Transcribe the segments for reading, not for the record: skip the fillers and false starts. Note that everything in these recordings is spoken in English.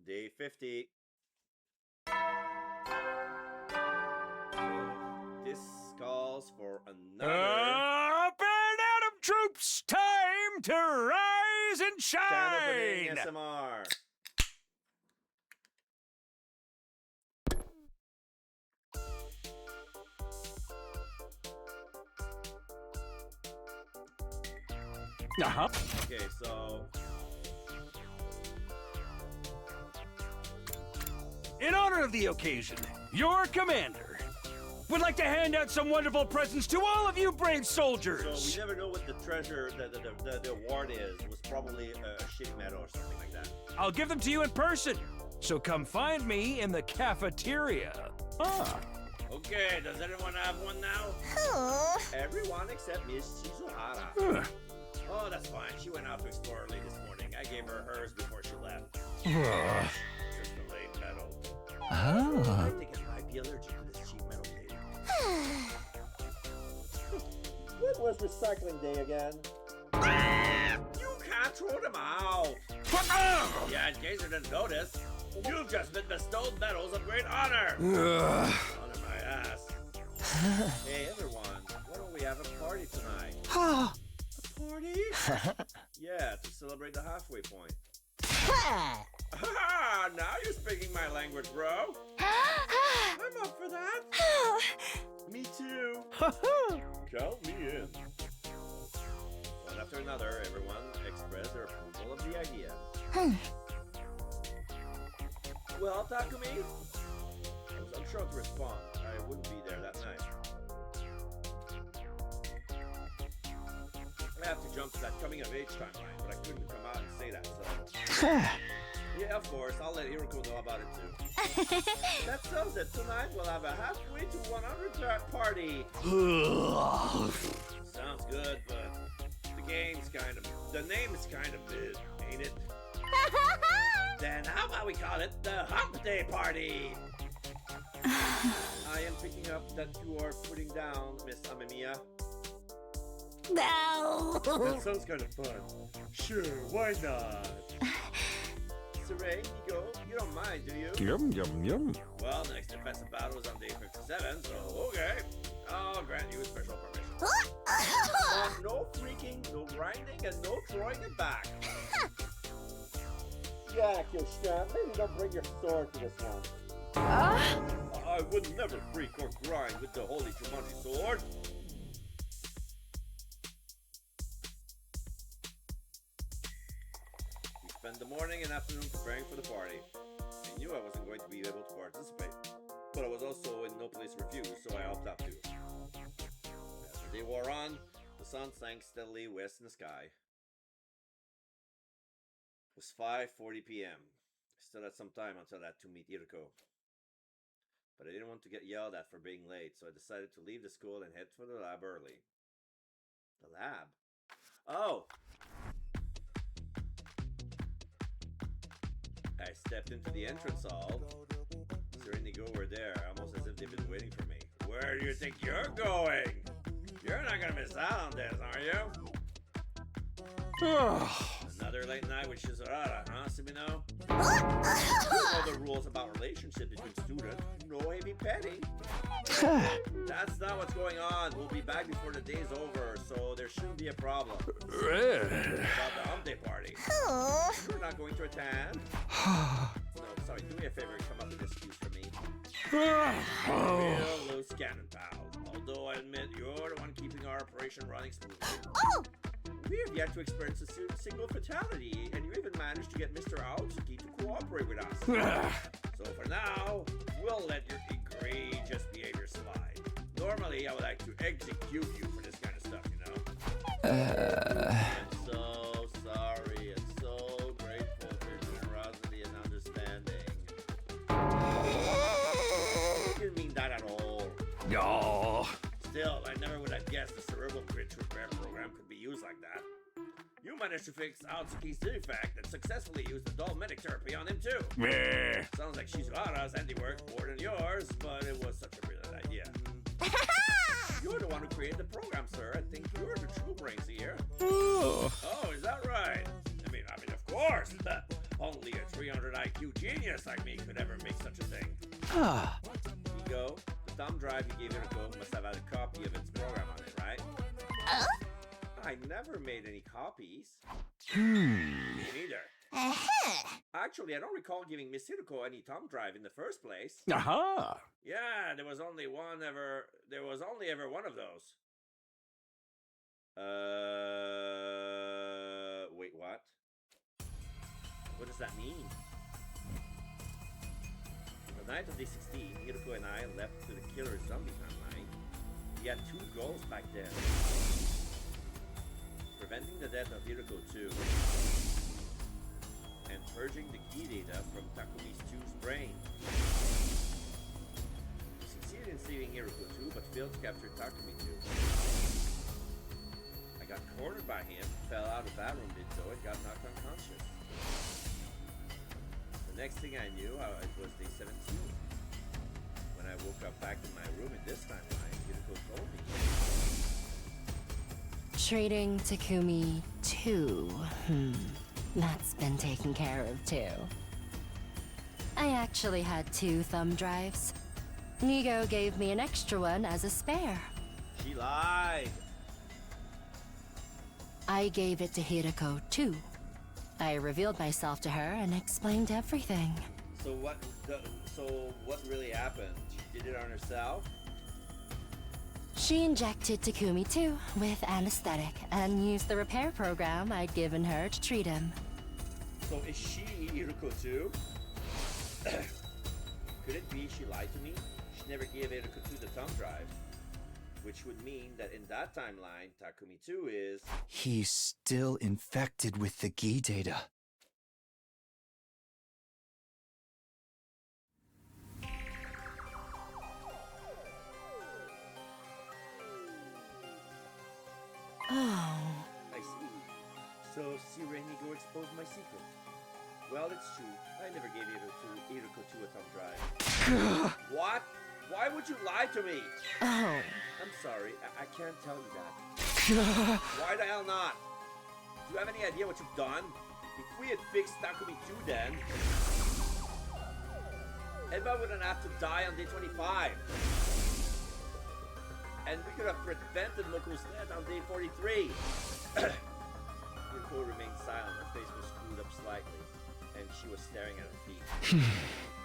day 50. This calls for another Up and Adam troops, time to rise and channel opening shine! SMR. Uh-huh. Okay, so In honor of the occasion, your commander would like to hand out some wonderful presents to all of you brave soldiers. we never know what the treasure, the award is. It was probably a shitty medal or something like that. I'll give them to you in person, so come find me in the cafeteria. Ah. Okay, does anyone have one now? Everyone except Miss Shizuhara. Ugh. Oh, that's fine. She went out to explore early this morning. I gave her hers before she left. Ugh. Just a late medal. Ah. I think I might be allergic to this cheap metal plate. When was recycling day again? You can't throw them out! Yeah, in case you didn't notice, you've just been bestowed medals of great honor! Ugh. Honor my ass. Hey everyone, why don't we have a party tonight? Ah. A party? Yeah, to celebrate the halfway point. Ah, now you're speaking my language, bro. I'm up for that. Me too. Count me in. One after another, everyone expressed their approval of the idea. Well, Takumi? I was unsure to respond. I wouldn't be there that night. I have to jump to that coming of age timeline, but I couldn't come out and say that, so... Yeah, of course, I'll let Hiroko know about it too. That settles it. Tonight we'll have a halfway to 100 party. Sounds good, but the name is kind of mid, ain't it? Then how about we call it the Hump Day Party? I am picking up that you are putting down, Miss Amemiya. No. That sounds kind of fun. Sure, why not? Saray, Nico, you don't mind, do you? Yum, yum, yum. Well, next defensive battle is on day 57, so okay. I'll grant you special permission. No freaking, no grinding, and no throwing it back. Yeah, Kyoshita, maybe don't bring your sword to this one. I would never freak or grind with the holy Jumanji sword. We spent the morning and afternoon preparing for the party. I knew I wasn't going to be able to participate, but I was also in no place to refuse, so I opted out to. As the day wore on, the sun sank steadily west in the sky. It was 5:40 p.m. I still had some time until I had to meet Hiroko. But I didn't want to get yelled at for being late, so I decided to leave the school and head for the lab early. The lab? Oh! I stepped into the entrance hall. Sir and Nigo were there, almost as if they'd been waiting for me. Where do you think you're going? You're not gonna miss out on this, are you? Another late night with Shizurara, huh, Sumino? You know the rules about relationship between students. No heavy petting. That's not what's going on. We'll be back before the day's over, so there shouldn't be a problem. About the Hump Day party. You're not going to attend? No, sorry, do me a favor and come up with an excuse for me. Real loose cannon, pal. Although I admit you're the one keeping our operation running smoothly. We have yet to experience a single fatality, and you even managed to get Mr. Aotsuki to cooperate with us. So for now, we'll let your egregious behavior slide. Normally, I would like to execute you for this kind of stuff, you know? I'm so sorry and so grateful for your generosity and understanding. I didn't mean that at all. No. Still, I never would have guessed the cerebral grid repair program could be used like that. You managed to fix Aotsuki's defect and successfully used adult medic therapy on him too. Meh. Sounds like Shizuhara's handiwork more than yours, but it was such a brilliant idea. You're the one who created the program, sir. I think you're the true brains here. Oh. Oh, is that right? I mean, of course. Only a 300 IQ genius like me could ever make such a thing. Ah. Ego, the thumb drive you gave Iriko must have had a copy of its program on it, right? I never made any copies. Me neither. Actually, I don't recall giving Miss Hiroko any thumb drive in the first place. Aha. Yeah, there was only ever one of those. Wait, what? What does that mean? The night of day 16, Hiroko and I left to the killer zombie timeline. We had two goals back then. Preventing the death of Hiroko 2 and purging the key data from Takumi 2's brain. We succeeded in saving Hiroko 2 but failed to capture Takumi 2. I got cornered by him, fell out of bathroom window and got knocked unconscious. The next thing I knew, it was day 17. When I woke up back in my room in this timeline, Hiroko told me. Treating Takumi 2. That's been taken care of too. I actually had 2 thumb drives. Nigo gave me an extra one as a spare. She lied. I gave it to Hiroko too. I revealed myself to her and explained everything. So what really happened? She did it on herself? She injected Takumi too with anesthetic and used the repair program I'd given her to treat him. So is she Hiroko too? Could it be she lied to me? She never gave Hiroko 2 the thumb drive. Which would mean that in that timeline, Takumi 2 is... He's still infected with the Gi data. Oh. I see. So Sirenigo exposed my secret. Well, it's true. I never gave Hiroko 2 a thumb drive. What? Why would you lie to me? Oh. I'm sorry. I can't tell you that. Why the hell not? Do you have any idea what you've done? If we had fixed Takumi 2 then... Eva wouldn't have to die on day 25. And we could have prevented Moko's death on day 43. Yoko remained silent. Her face was screwed up slightly. And she was staring at her feet.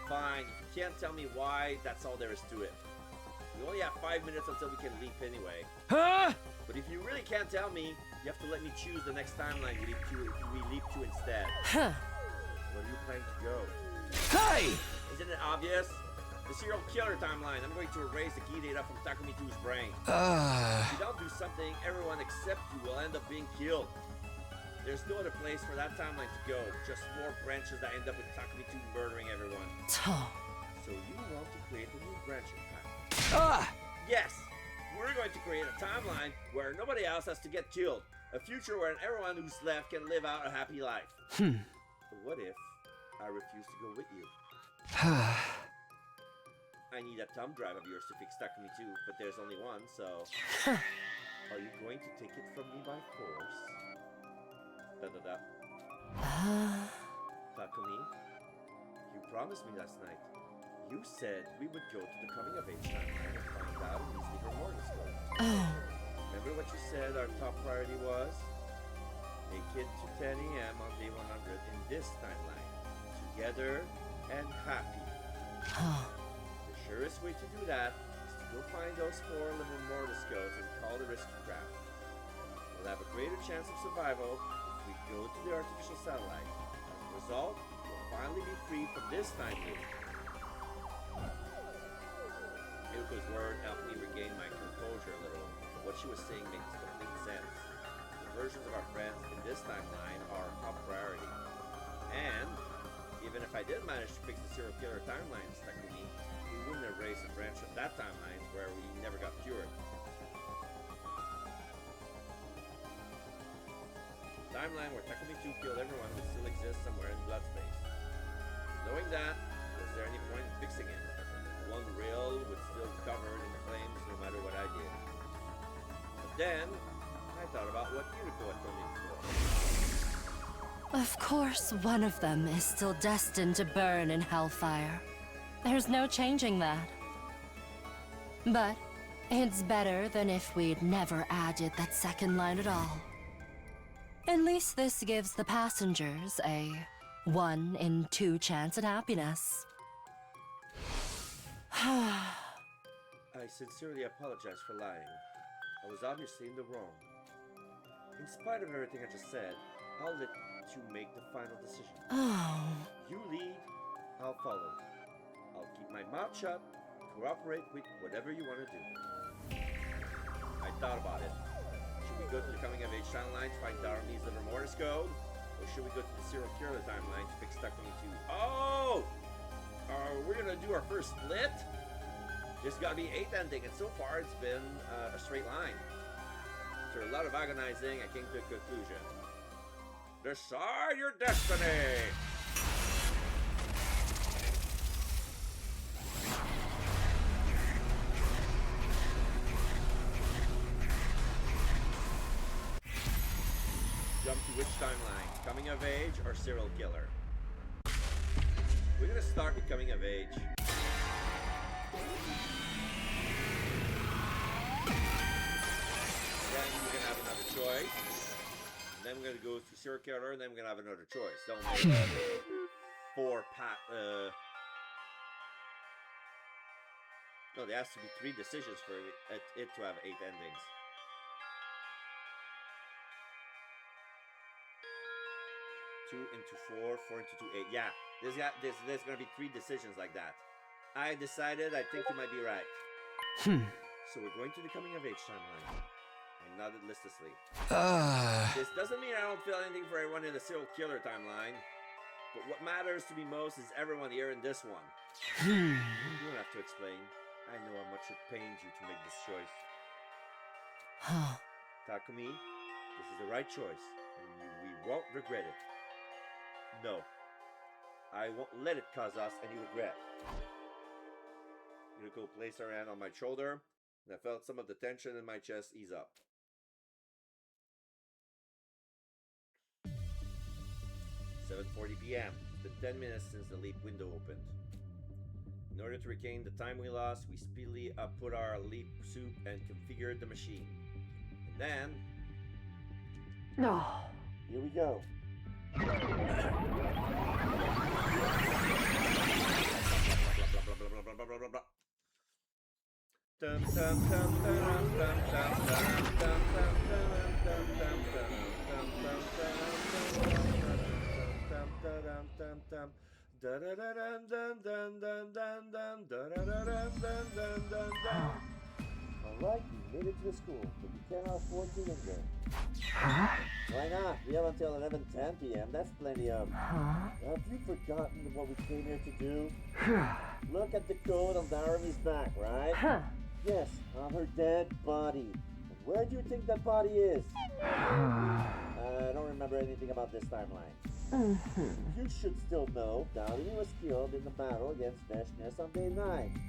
Fine, if you can't tell me why, that's all there is to it. We only have 5 minutes until we can leap anyway. Huh? But if you really can't tell me, you have to let me choose the next timeline we leap to instead. Huh. Where are you planning to go? Hey! Isn't it obvious? The serial killer timeline. I'm going to erase the key data from Takumi 2's brain. If you don't do something, everyone except you will end up being killed. There's no other place for that timeline to go. Just more branches that end up with Takumi 2 murdering everyone. So you want to create a new branching path? Yes! We're going to create a timeline where nobody else has to get killed. A future where everyone who's left can live out a happy life. But what if I refuse to go with you? I need a thumb drive of yours to fix Takumi 2, but there's only one, so... Are you going to take it from me by force? Takumi, you promised me last night. You said we would go to the coming of age timeline and find out if these Livor Mortis go. Remember what you said our top priority was? Make it to 10 AM on day 100 in this timeline. Together and happy. The surest way to do that is to go find those 4 Livor Mortis goats and call the rescue craft. We'll have a greater chance of survival if we go to the artificial satellite. As a result, we'll finally be free from this time loop. Yuko's word helped me regain my composure a little. What she was saying makes complete sense. The versions of our friends in this timeline are our top priority. And even if I did manage to fix the serial killer timelines, Takumi, we wouldn't erase a branch of that timeline where we never got cured. The timeline where Takumi 2 killed everyone would still exist somewhere in Bloodspace. Knowing that, was there any point in fixing it? One rail would still be covered in flames no matter what I did. But then, I thought about what Yuriko had told me before. Of course, one of them is still destined to burn in hellfire. There's no changing that. But it's better than if we'd never added that second line at all. At least this gives the passengers a 1 in 2 chance at happiness. I sincerely apologize for lying. I was obviously in the wrong. In spite of everything I just said, I'll let you make the final decision. Oh. You lead, I'll follow. I'll keep my mouth shut, cooperate with whatever you want to do. I thought about it. Should we go to the coming of age timeline to find Darumi's liver mortis code? Or should we go to the serial killer timeline to fix Takumi 2? Oh! We're gonna do our first split? There's gotta be 8 ending, and so far it's been a straight line. After a lot of agonizing, I came to a conclusion. Decide your destiny! Jump to which timeline? Coming of age or serial killer? We're gonna start with coming of age. Then we're gonna have another choice. And then we're gonna go to serial killer, and then we're gonna have another choice. Then we'll make 4 No, there has to be 3 decisions for it to have 8 endings. 2 into 4, 4 into 2, 8. Yeah, there's gonna be 3 decisions like that. I decided. I think you might be right. So we're going to the coming of age timeline. I nodded listlessly. This doesn't mean I don't feel anything for everyone in the serial killer timeline. But what matters to me most is everyone here in this one. You don't have to explain. I know how much it pains you to make this choice. Takumi, this is the right choice, and we won't regret it. No, I won't let it cause us any regret. Yuriko placed her hand on my shoulder, and I felt some of the tension in my chest ease up. 7:40 p.m. It's been 10 minutes since the leap window opened. In order to regain the time we lost, we speedily put our leap soup and configured the machine. And then... Here we go. Alright, we made it to the school, but we cannot afford to linger. Why not? We have until 11:10 p.m. That's plenty of... Have you forgotten what we came here to do? Look at the code on Darumi's back, right? Yes, on her dead body. And where do you think that body is? I don't remember anything about this timeline. You should still know Darumi was killed in the battle against Veshness on day 9.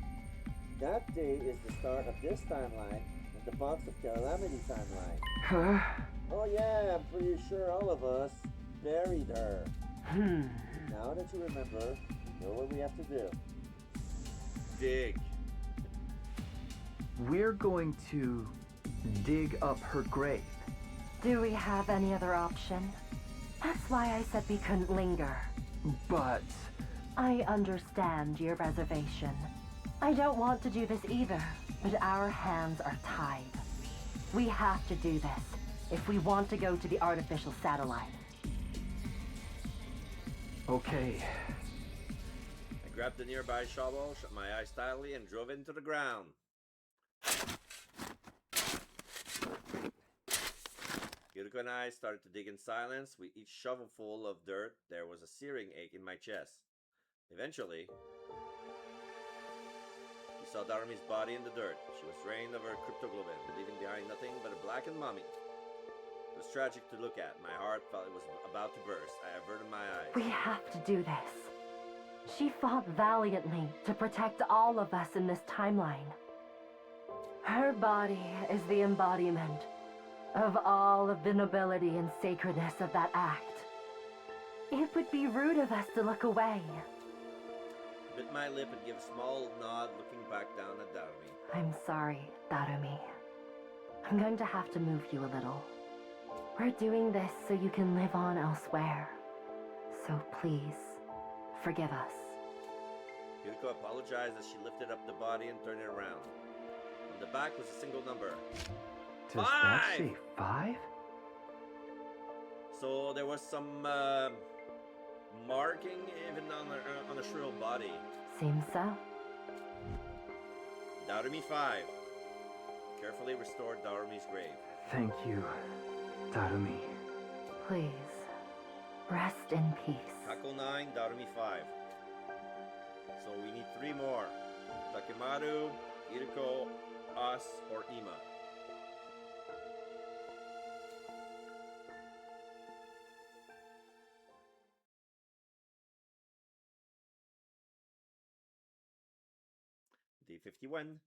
That day is the start of this timeline and the Box of Calamity timeline. Oh yeah, I'm pretty sure all of us buried her. Now that you remember, you know what we have to do. Dig. We're going to dig up her grave. Do we have any other option? That's why I said we couldn't linger. But... I understand your reservation. I don't want to do this either, but our hands are tied. We have to do this if we want to go to the artificial satellite. Okay. I grabbed the nearby shovel, shut my eyes tightly, and drove into the ground. Yuriko and I started to dig in silence. With each shovelful of dirt, there was a searing ache in my chest. Eventually, we saw Darumi's body in the dirt. She was drained of her cryptoglobin, leaving behind nothing but a blackened mummy. It was tragic to look at. My heart felt it was about to burst. I averted my eyes. We have to do this. She fought valiantly to protect all of us in this timeline. Her body is the embodiment of all of the nobility and sacredness of that act. It would be rude of us to look away. Bit my lip and give a small nod, looking back down at Darumi. I'm sorry, Darumi. I'm going to have to move you a little. We're doing this so you can live on elsewhere. So please, forgive us. Yuriko apologized as she lifted up the body and turned it around. On the back was a single number. Does that Five! say 5? So there was some marking even on the shrill body. Seems so. Darumi 5. Carefully restored Darumi's grave. Thank you, Darumi. Please, rest in peace. Kako 9, Darumi 5. So we need 3 more. Takimaru, Yuriko, us, or Ima. D51.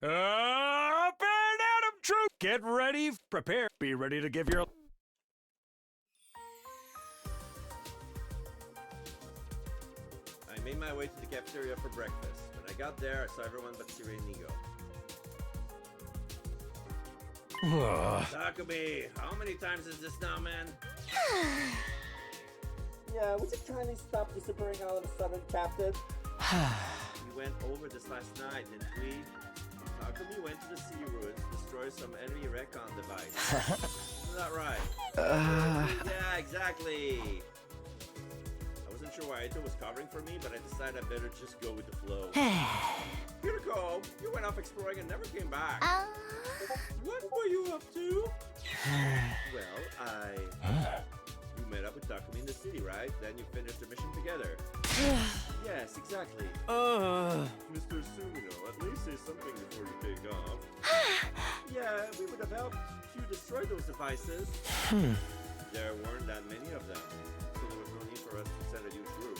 Up and at 'em, troop! Get ready, prepare, be ready to give your... I made my way to the cafeteria for breakfast. When I got there, I saw everyone but Siri and Nigo. Takumi, how many times is this now, man? Yeah, would you kindly stop disappearing all of a sudden, Captain? We went over this last night, didn't we? Takumi went to the sea ruins to destroy some enemy recon device. Isn't that right? Yeah, exactly. I wasn't sure why Aito was covering for me, but I decided I better just go with the flow. Yuriko, you went off exploring and never came back. What were you up to? Well, you met up with Takumi in the city, right? Then you finished the mission together. Yes, exactly. Mr. Sumino, at least say something before you take off. Yeah, we would have helped you destroy those devices. There weren't that many of them, so there was no need for us to send a huge group.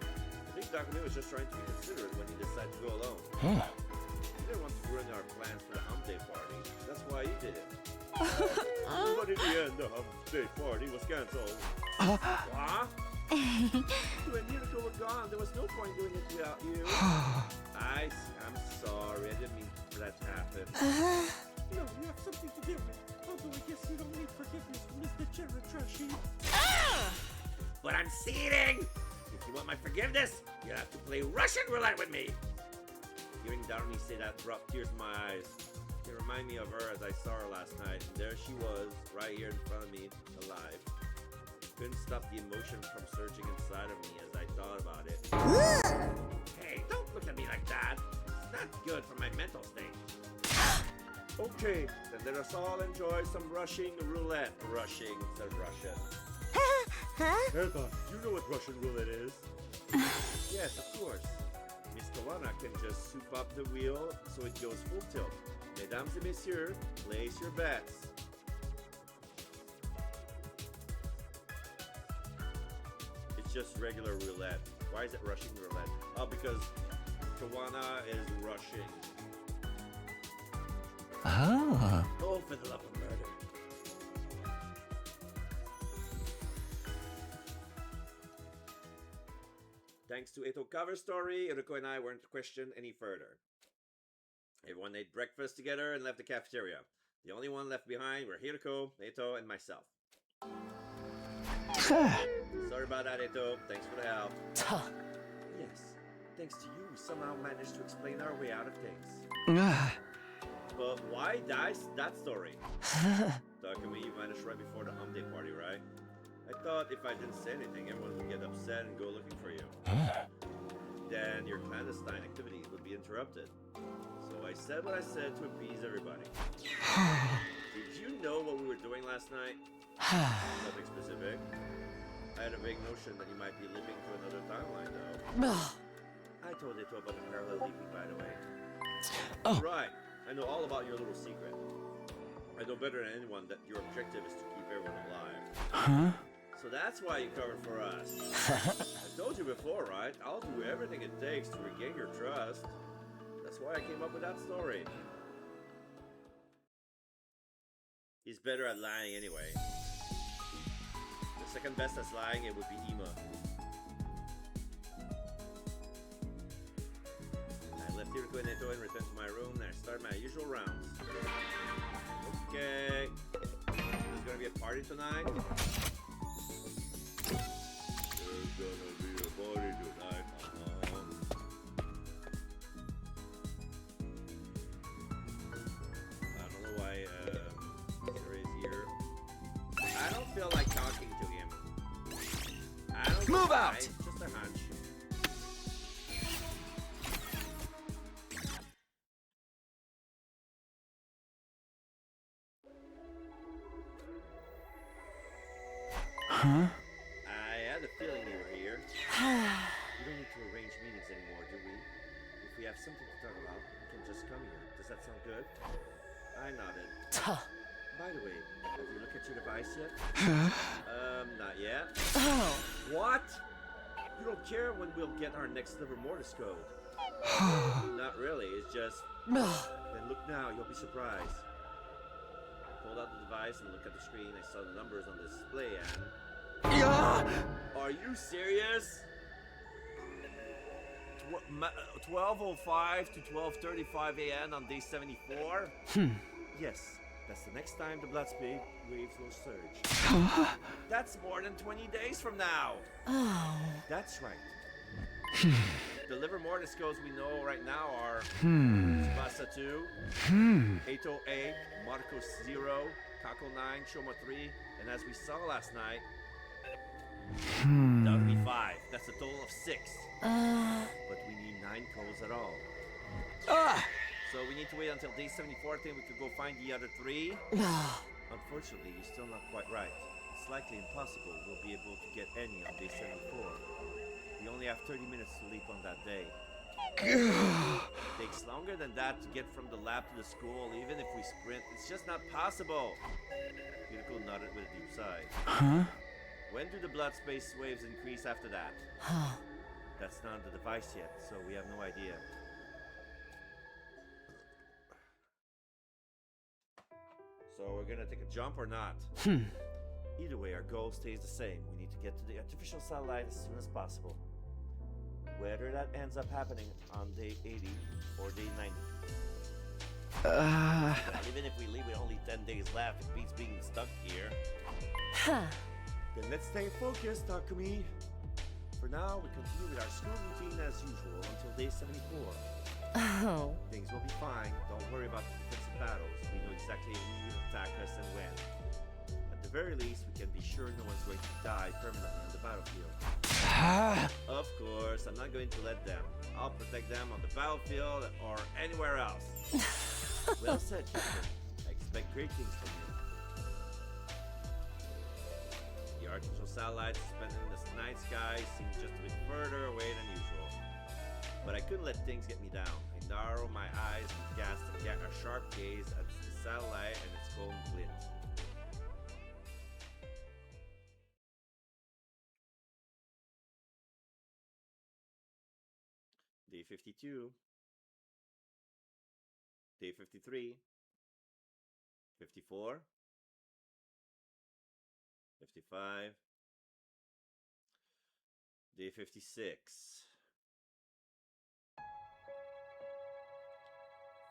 I think Takumi was just trying to be considerate when he decided to go alone. He didn't want to ruin our plans for the Hump Day party. That's why he did it. But in the end, the Hump Day party was cancelled. What? When Yuriko were gone, there was no point doing it without you. I'm sorry. I didn't mean for that to happen. No, you have something to do with. Although I guess you don't need forgiveness from Mr. Chiratrashi. But I'm seething! If you want my forgiveness, you'll have to play Russian roulette with me! Hearing Darumi say that brought tears to my eyes. It reminded me of her as I saw her last night, and there she was, right here in front of me, alive. Couldn't stop the emotion from surging inside of me as I thought about it. Hey, don't look at me like that. It's not good for my mental state. Okay, then let us all enjoy some Russian roulette. Rushing, said Russian. Hertha, you know what Russian roulette is? Yes, of course. Miss Kawana can just soup up the wheel so it goes full tilt. Mesdames et messieurs, place your bets. It's just regular roulette. Why is it Russian roulette? Oh, because Kawana is rushing. Oh, for the love of murder. Thanks to Eto cover story, Yuriko and I weren't questioned any further. Everyone ate breakfast together and left the cafeteria. The only one left behind were Hiroko, Eto, and myself. Sorry about that, Eto. Thanks for the help. Yes, thanks to you, we somehow managed to explain our way out of things. But why dice that story? Takumi, you vanished right before the Hump Day party, right? I thought if I didn't say anything, everyone would get upset and go looking for you. Then your clandestine activities would be interrupted. So I said what I said to appease everybody. Did you know what we were doing last night? Nothing specific. I had a vague notion that you might be leaping to another timeline, though. I told Ito about the parallel leaping, by the way. Right. I know all about your little secret. I know better than anyone that your objective is to keep everyone alive. So that's why you covered for us. I told you before, right? I'll do everything it takes to regain your trust. That's why I came up with that story. He's better at lying anyway. The second best at lying, it would be Ema. I left Hiriko and Neto and returned to my room. Then I started my usual rounds. Okay. There's gonna be a party tonight. There's gonna be a party tonight. I don't know why Sarah is here. I don't feel like talking to him. I don't know Move why, out! It's just a hunch. Huh? I had a feeling you were here. We don't need to arrange meetings anymore, do we? If we have something to talk about, we can just come here. Does that sound good? I nodded. By the way, have you looked at your device yet? Not yet. Oh. What? You don't care when we'll get our next liver mortis code? Not really, it's just... Then look now, you'll be surprised. I pulled out the device and looked at the screen. I saw the numbers on the display and... Are you serious? 12:05 to 12:35 a.m. on day 74? Yes, that's the next time the blood waves will surge. That's more than 20 days from now. Oh. That's right. The liver mortis codes we know right now are Tsubasa 2, Eito 8, Marco 0, Kako 9, Shoma 3, and as we saw last night, that would be 5. That's a total of 6. But we need 9 codes at all. So we need to wait until day 74, then we could go find the other 3. Unfortunately, you're still not quite right. It's likely impossible we'll be able to get any on day 74. We only have 30 minutes to leap on that day. It takes longer than that to get from the lab to the school, even if we sprint. It's just not possible. Hiriko nodded with a deep sigh. Huh? When do the blood space waves increase after that? That's not on the device yet, so we have no idea. So we're gonna take a jump or not? Either way, our goal stays the same. We need to get to the artificial satellite as soon as possible. Whether that ends up happening on day 80 or day 90. Even if we leave with only 10 days left, it beats being stuck here. Then let's stay focused, Takumi. For now, we continue with our school routine as usual until day 74. Oh. Things will be fine. Don't worry about the defensive battles. We know exactly who will attack us and when. At the very least, we can be sure no one's going to die permanently on the battlefield. Of course, I'm not going to let them. I'll protect them on the battlefield or anywhere else. Well said, Captain. I expect great things from you. The artificial satellite suspended in the night sky seemed just a bit further away than usual. But I couldn't let things get me down. I narrowed my eyes and cast a sharp gaze at the satellite and its golden glint. Day 52. Day 53. 54. 55. Day 56.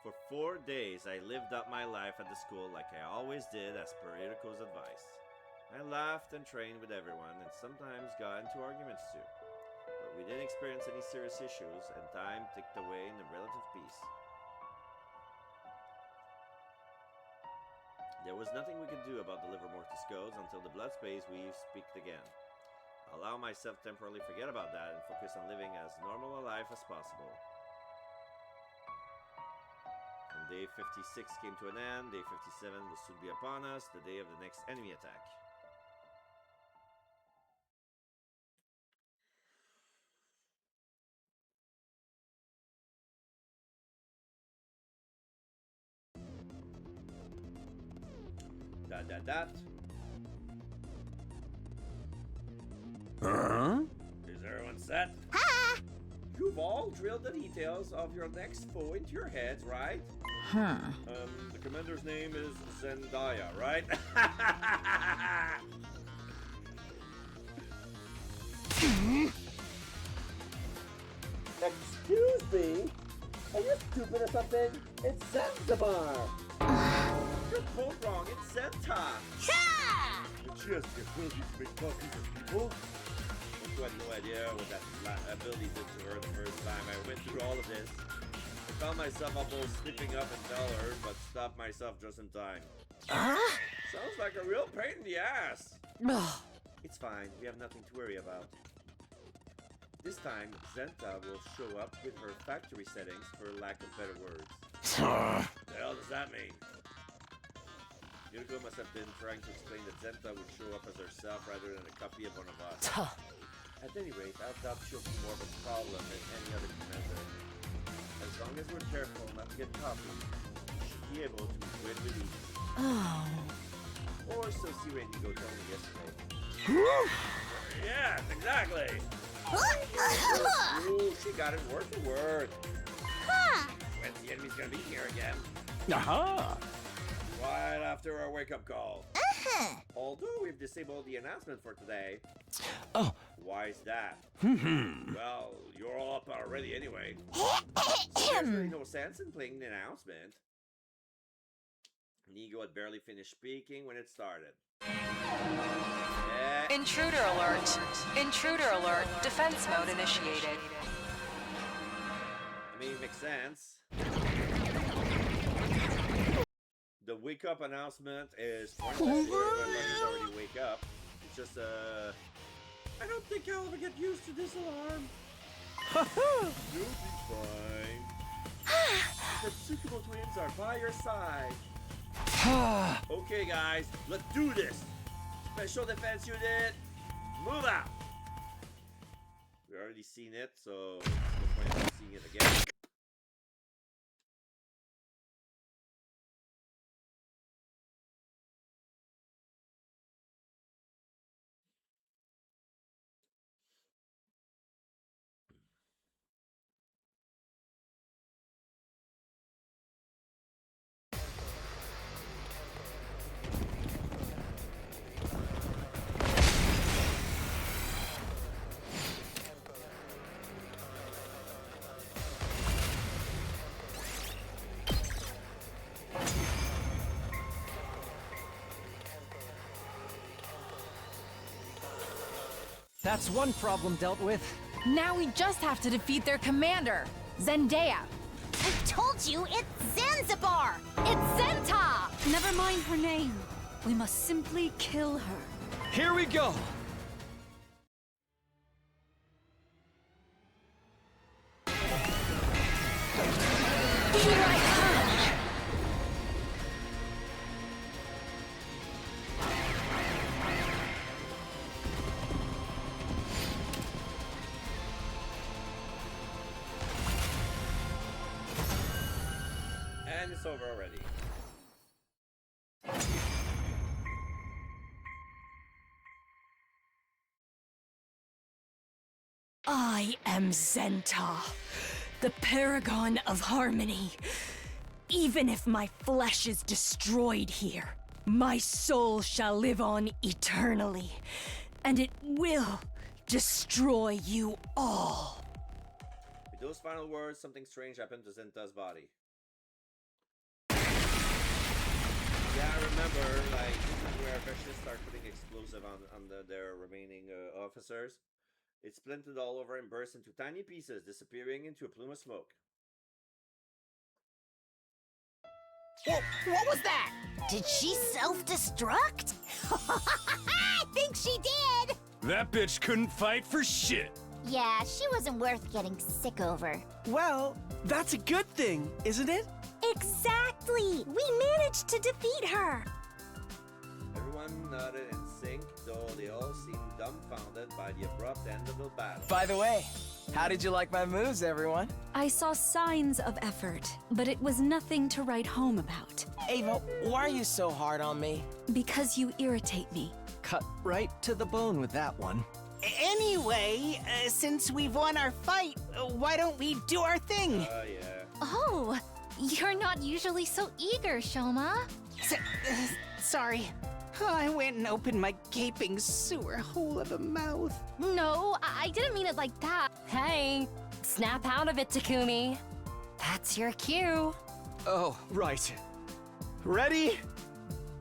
For 4 days, I lived up my life at the school like I always did as per Hiriko's advice. I laughed and trained with everyone and sometimes got into arguments too. But we didn't experience any serious issues and time ticked away in a relative peace. There was nothing we could do about the liver mortis codes until the blood space weave speaked again. I allowed myself to temporarily forget about that and focus on living as normal a life as possible. And day 56 came to an end. Day 57 will soon be upon us, the day of the next enemy attack. That. Huh? Is everyone set? You've all drilled the details of your next foe into your heads, right? The commander's name is Zendaya, right? Excuse me? Are you stupid or something? It's Zanzibar! You're both wrong, it's Zenta! But yes, the ability to make copies of people? I had no idea what that ability did to her the first time. I went through all of this. I found myself almost slipping up and tell her, but stopped myself just in time. Sounds like a real pain in the ass. It's fine, we have nothing to worry about. This time, Zenta will show up with her factory settings, for lack of better words. What the hell does that mean? Yuriko must have been trying to explain that Zenta would show up as herself rather than a copy of one of us. At any rate, I doubt she'll be more of a problem than any other commander. As long as we're careful not to get copied, we should be able to win with ease. Or so Sira and Nigo told me yesterday. Yes, exactly! Ooh, she got it word for word. When's the enemy's gonna be here again? Aha! Right after our wake-up call. Although we've disabled the announcement for today. Oh. Why is that? Well, you're all up already anyway. There's really no sense in playing the announcement. Nigo had barely finished speaking when it started. Intruder alert. Intruder alert. Defense mode initiated. I mean, it makes sense. The wake up announcement is pointless if everybody's already wake up. It's just I don't think I'll ever get used to this alarm. You'll be fine. The Tsukumo twins are by your side. Okay guys, let's do this. Special defense unit, move out. We already seen it, so there's no point in seeing it again. That's one problem dealt with. Now we just have to defeat their commander, Zendaya. I told you, it's Zanzibar! It's Zenta! Never mind her name. We must simply kill her. Here we go! Here I come! And it's over already. I am Zenta, the paragon of harmony. Even if my flesh is destroyed here, my soul shall live on eternally, and it will destroy you all. With those final words, something strange happened to Zenta's body. Yeah, I remember, like, this is where Vicious start putting explosive on their remaining officers. It splintered all over and burst into tiny pieces, disappearing into a plume of smoke. What was that? Did she self-destruct? I think she did! That bitch couldn't fight for shit. Yeah, she wasn't worth getting sick over. Well, that's a good thing, isn't it? Exactly! We managed to defeat her! Everyone nodded in sync, though they all seemed dumbfounded by the abrupt end of the battle. By the way, how did you like my moves, everyone? I saw signs of effort, but it was nothing to write home about. Ava, why are you so hard on me? Because you irritate me. Cut right to the bone with that one. Anyway, since we've won our fight, why don't we do our thing? Yeah. Oh, You're not usually so eager, Shoma. Sorry. I went and opened my gaping sewer hole of a mouth. No, I didn't mean it like that. Hey, snap out of it, Takumi. That's your cue. Oh, right. Ready?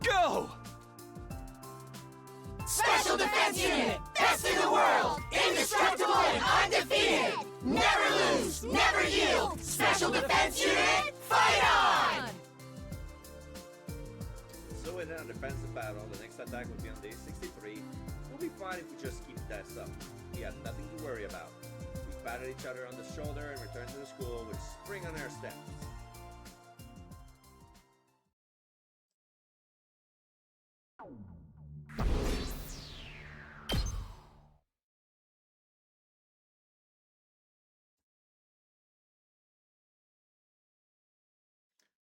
Go! Special Defense Unit! Best in the world! Indestructible and undefeated! Never lose! Never yield! Special Defense Unit, fight on! So in a defensive battle, the next attack will be on day 63. We'll be fine if we just keep that up. We have nothing to worry about. We patted each other on the shoulder and returned to the school with spring on our steps.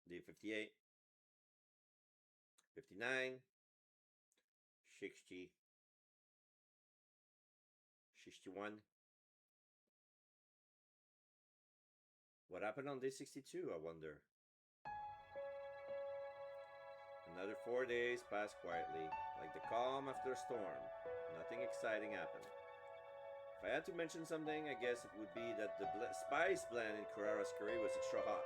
Day 58, 59, 60, 61. What happened on day 62, I wonder? Another 4 days passed quietly, like the calm after a storm. Nothing exciting happened. If I had to mention something, I guess it would be that the spice blend in Kurara's curry was extra hot.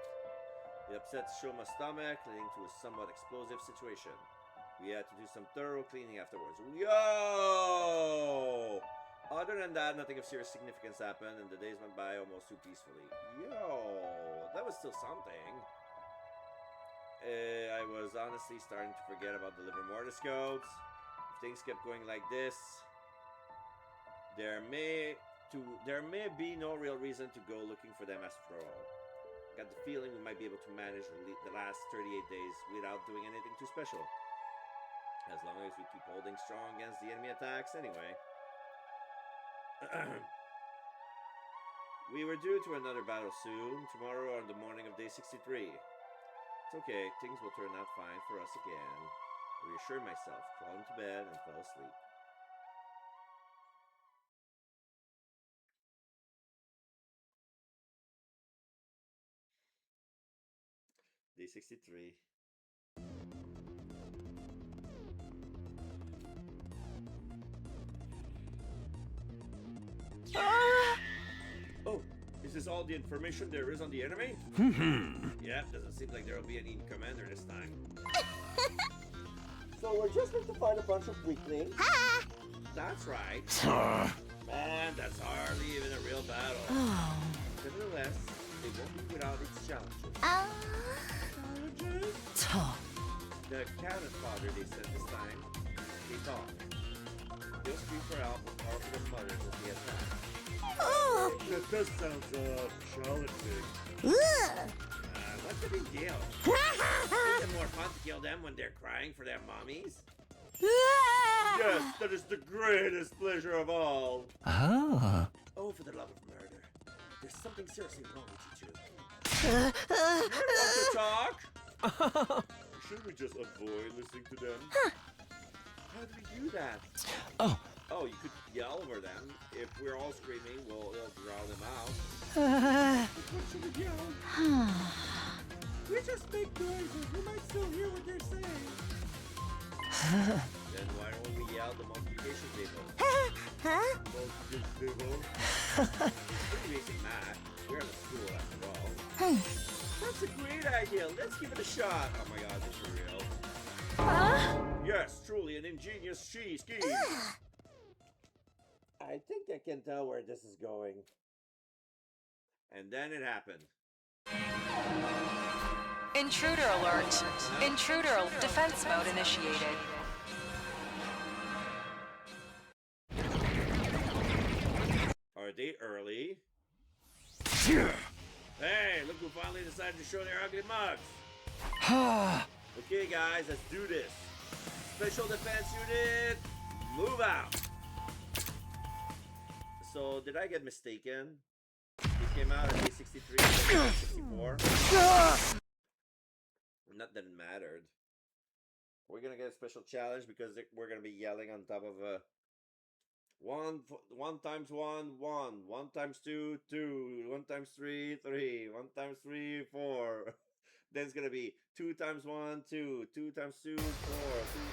It upset Shoma's stomach, leading to a somewhat explosive situation. We had to do some thorough cleaning afterwards. Yo! Other than that, nothing of serious significance happened, and the days went by almost too peacefully. Yo! That was still something. I was honestly starting to forget about the liver mortis codes. If things kept going like this, there may be no real reason to go looking for them after all. Got the feeling we might be able to manage the last 38 days without doing anything too special. As long as we keep holding strong against the enemy attacks anyway. We were due to another battle soon, tomorrow or on the morning of day 63. It's okay, things will turn out fine for us again. I reassured myself, crawled into bed and fell asleep. Day 63. Oh, is this all the information there is on the enemy? Yeah, doesn't seem like there will be any commander this time. So we're just going to fight a bunch of weaklings? That's right. Man, that's hardly even a real battle. Nevertheless, it won't be without its challenges. Challenges? The cannon fodder they sent this time, they talk. They'll scream for help with powerful mothers as they attack. That does sound challenging. What's the big deal? Isn't it more fun to kill them when they're crying for their mommies? Yes, that is the greatest pleasure of all. Ah. Oh, for the love of murder. There's something seriously wrong with you two. You want to talk? Should we just avoid listening to them? How do we do that? Oh, you could yell over them. If we're all screaming, it'll drown them out. What should we yell? We just make noises. We might still hear what they're saying. Then why don't we yell the multiplication table? Multiplication table? Pretty basic math. We're in a school after all. That's a great idea. Let's give it a shot. Oh my god, this is real. Yes, truly an ingenious scheme. I think I can tell where this is going. And then it happened. Intruder alert. Intruder defense mode initiated. Are they early? Hey, look who finally decided to show their ugly mugs. Okay guys, let's do this. Special Defense Unit, move out. So, did I get mistaken? He came out at day 63 and 64. Not that it mattered. We're gonna get a special challenge because we're gonna be yelling on top of a 1 times 1, 1, 1 times 2, 2, 1 times 3, 3, 1 times 3, 4. Then it's gonna be 2 times 1, 2, 2 times 2, 4, 2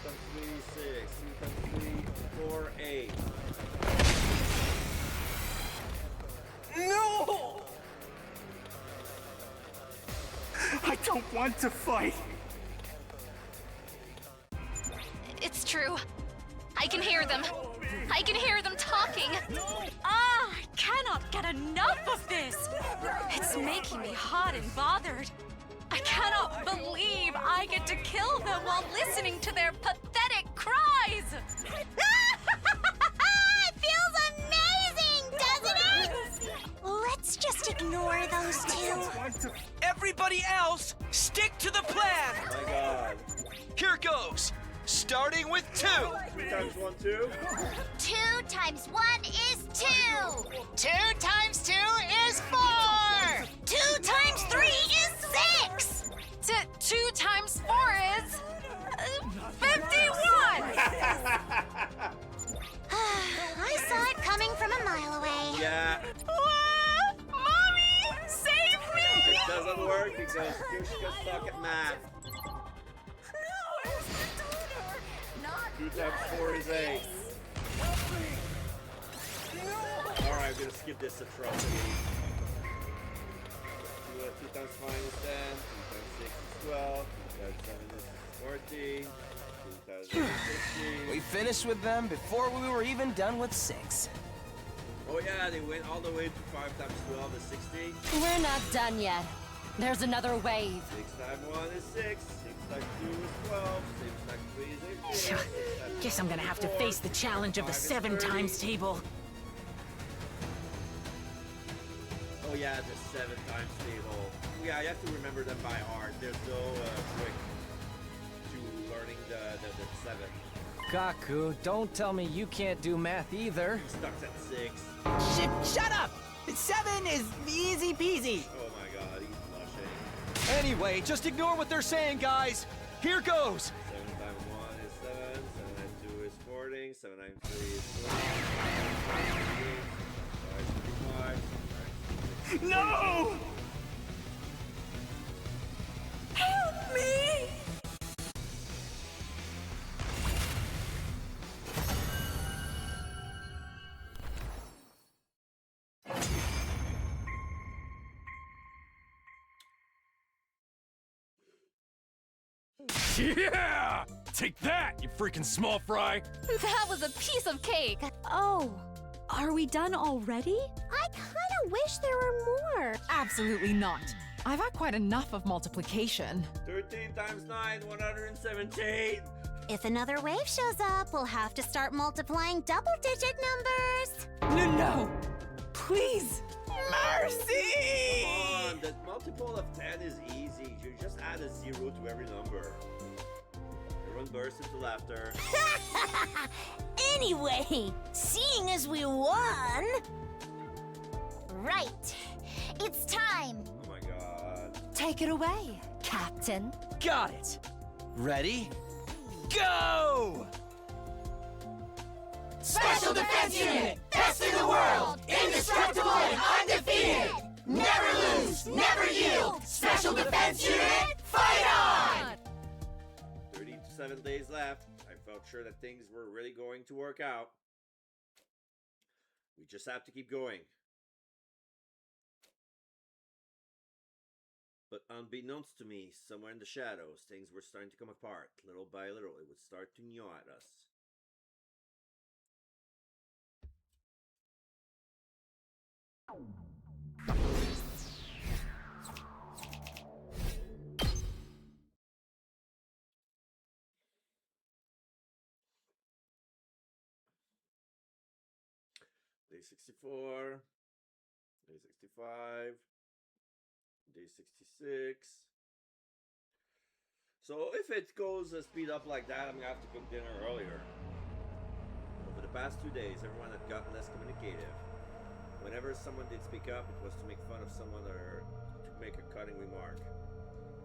times 3, 6, 2 times 3, 4, 8. No! I don't want to fight. It's true. I can hear them. I can hear them talking. Ah, I cannot get enough of this. It's making me hot and bothered. I cannot believe I get to kill them while listening to their pathetic cries. It feels amazing, doesn't it? Let's just ignore those two. Everybody else, stick to the plan. Oh my god. Here goes. Starting with 2. 2 times 1, 2. 2 times 1 is 2. 2 times 2 is 4. 2 times 3 is 6. 2 times 4 is 51. I saw it coming from a mile away. Yeah. Mommy, save me! It doesn't work because Yushka's stuck at math. 2 times 4 is 8. Alright, I'm gonna skip this atrocity. 2 times 5 is 10, 2 times 6 is 12, 2 times 7 is 14, 2 times 8 is 16. We finished with them before we were even done with 6. Oh yeah, they went all the way to 5 times 12 is 60. We're not done yet. There's another wave. 6 times 1 is 6, 6 times 2 is 12, 6 times 3 is 18. Guess I'm gonna have to face the challenge of the 7 times table. Oh yeah, the 7 times table. Yeah, you have to remember them by heart. There's no trick to learning the 7. Kaku, don't tell me you can't do math either. He stuck at 6. Shut up! 7 is easy peasy. Oh my god, he's blushing. Anyway, just ignore what they're saying, guys. Here goes. 7 times 1 is 7, 7 times 2 is 40, 7 times 3 is 20, 5 is 55, No! Help me! Yeah! Take that, you freaking small fry! That was a piece of cake. Oh, are we done already? I kind of wish there were more. Absolutely not. I've had quite enough of multiplication. 13 times 9, 117. If another wave shows up, we'll have to start multiplying double-digit numbers. No! Please! Mercy! Come on, the multiple of 10 is easy. You just add a 0 to every number. Everyone bursts into laughter. Anyway, seeing as we won... Right. It's time. Oh my god. Take it away, Captain. Got it. Ready? Go! Special Defense Unit! Best in the world! Indestructible and undefeated! Never lose! Never yield! Special Defense Unit, fight on! 37 days left. I felt sure that things were really going to work out. We just have to keep going. But unbeknownst to me, somewhere in the shadows, things were starting to come apart. Little by little, it would start to gnaw at us. Day 64, day 65, day 66. So if it goes speed up like that, I'm gonna have to cook dinner earlier. Over the past 2 days, everyone had gotten less communicative. Whenever someone did speak up, it was to make fun of someone or to make a cutting remark.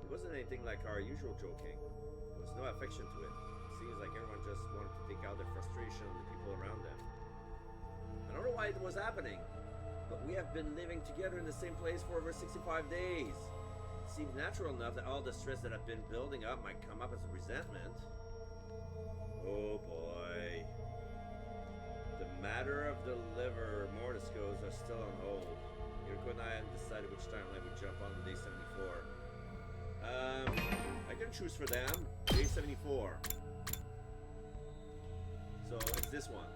It wasn't anything like our usual joking. There was no affection to it. It seems like everyone just wanted to take out their frustration on the people around them. I don't know why it was happening, but we have been living together in the same place for over 65 days. seems natural enough that all the stress that I've been building up might come up as a resentment. Oh boy. The matter of the liver mordiscos are still on hold. Yuriko and I hadn't decided which timeline we jump on day 74. I can choose for them. Day 74. So it's this one.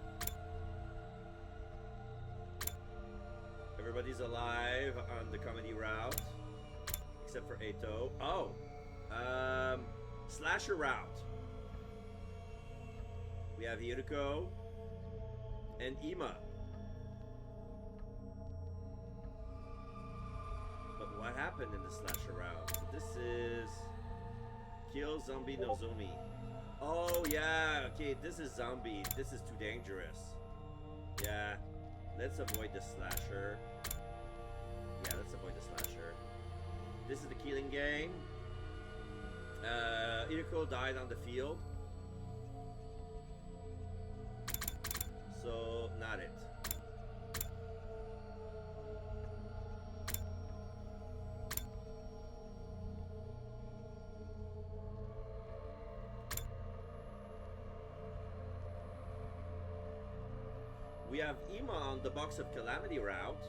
Everybody's alive on the comedy route. Except for Eito. Oh! Slasher route. We have Yuriko and Ima. But what happened in the slasher route? So this is Kill Zombie Nozomi. Oh yeah, okay, this is zombie. This is too dangerous. Yeah, let's avoid the slasher. Yeah, let's avoid the slasher. This is the killing game. Yuriko died on the field. So, not it. We have Ima on the Box of Calamity route.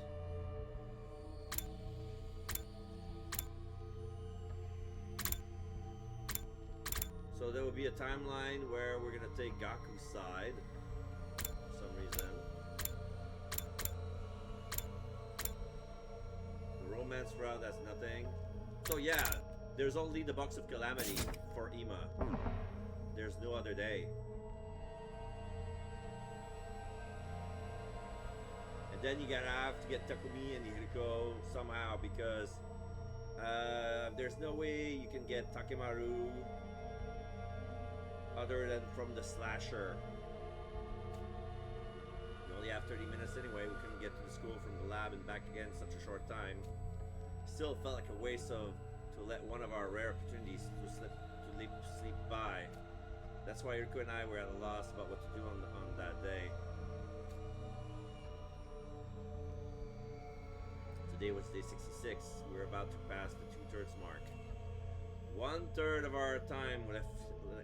So there will be a timeline where we're gonna take Gaku's side for some reason. The romance route has nothing. So yeah, there's only the Box of Calamity for Ima. There's no other day. And then you gotta have to get Takumi and Yuriko somehow because there's no way you can get Takemaru other than from the slasher. We only have 30 minutes anyway. We couldn't get to the school from the lab and back again in such a short time. Still felt like a waste to let one of our rare opportunities to sleep by. That's why Yuriko and I were at a loss about what to do on that day. Today was day 66. We were about to pass the 2/3 mark. 1/3 of our time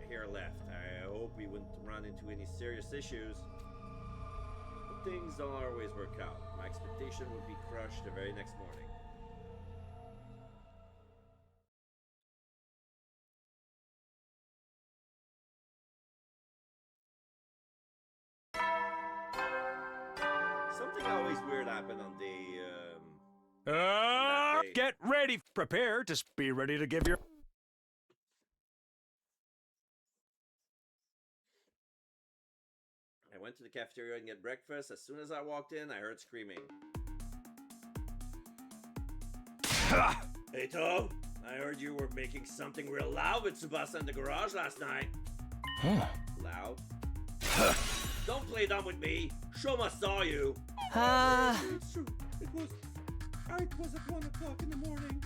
here left. I hope we wouldn't run into any serious issues. But things don't always work out. My expectation would be crushed the very next morning. Something always weird happened on day get ready, prepare, just be ready to give your... I went to the cafeteria and get breakfast. As soon as I walked in, I heard screaming. Eito, I heard you were making something real loud with Tsubasa in the garage last night. Loud? Don't play dumb with me. Shoma saw you. It's true. It was at 1 o'clock in the morning.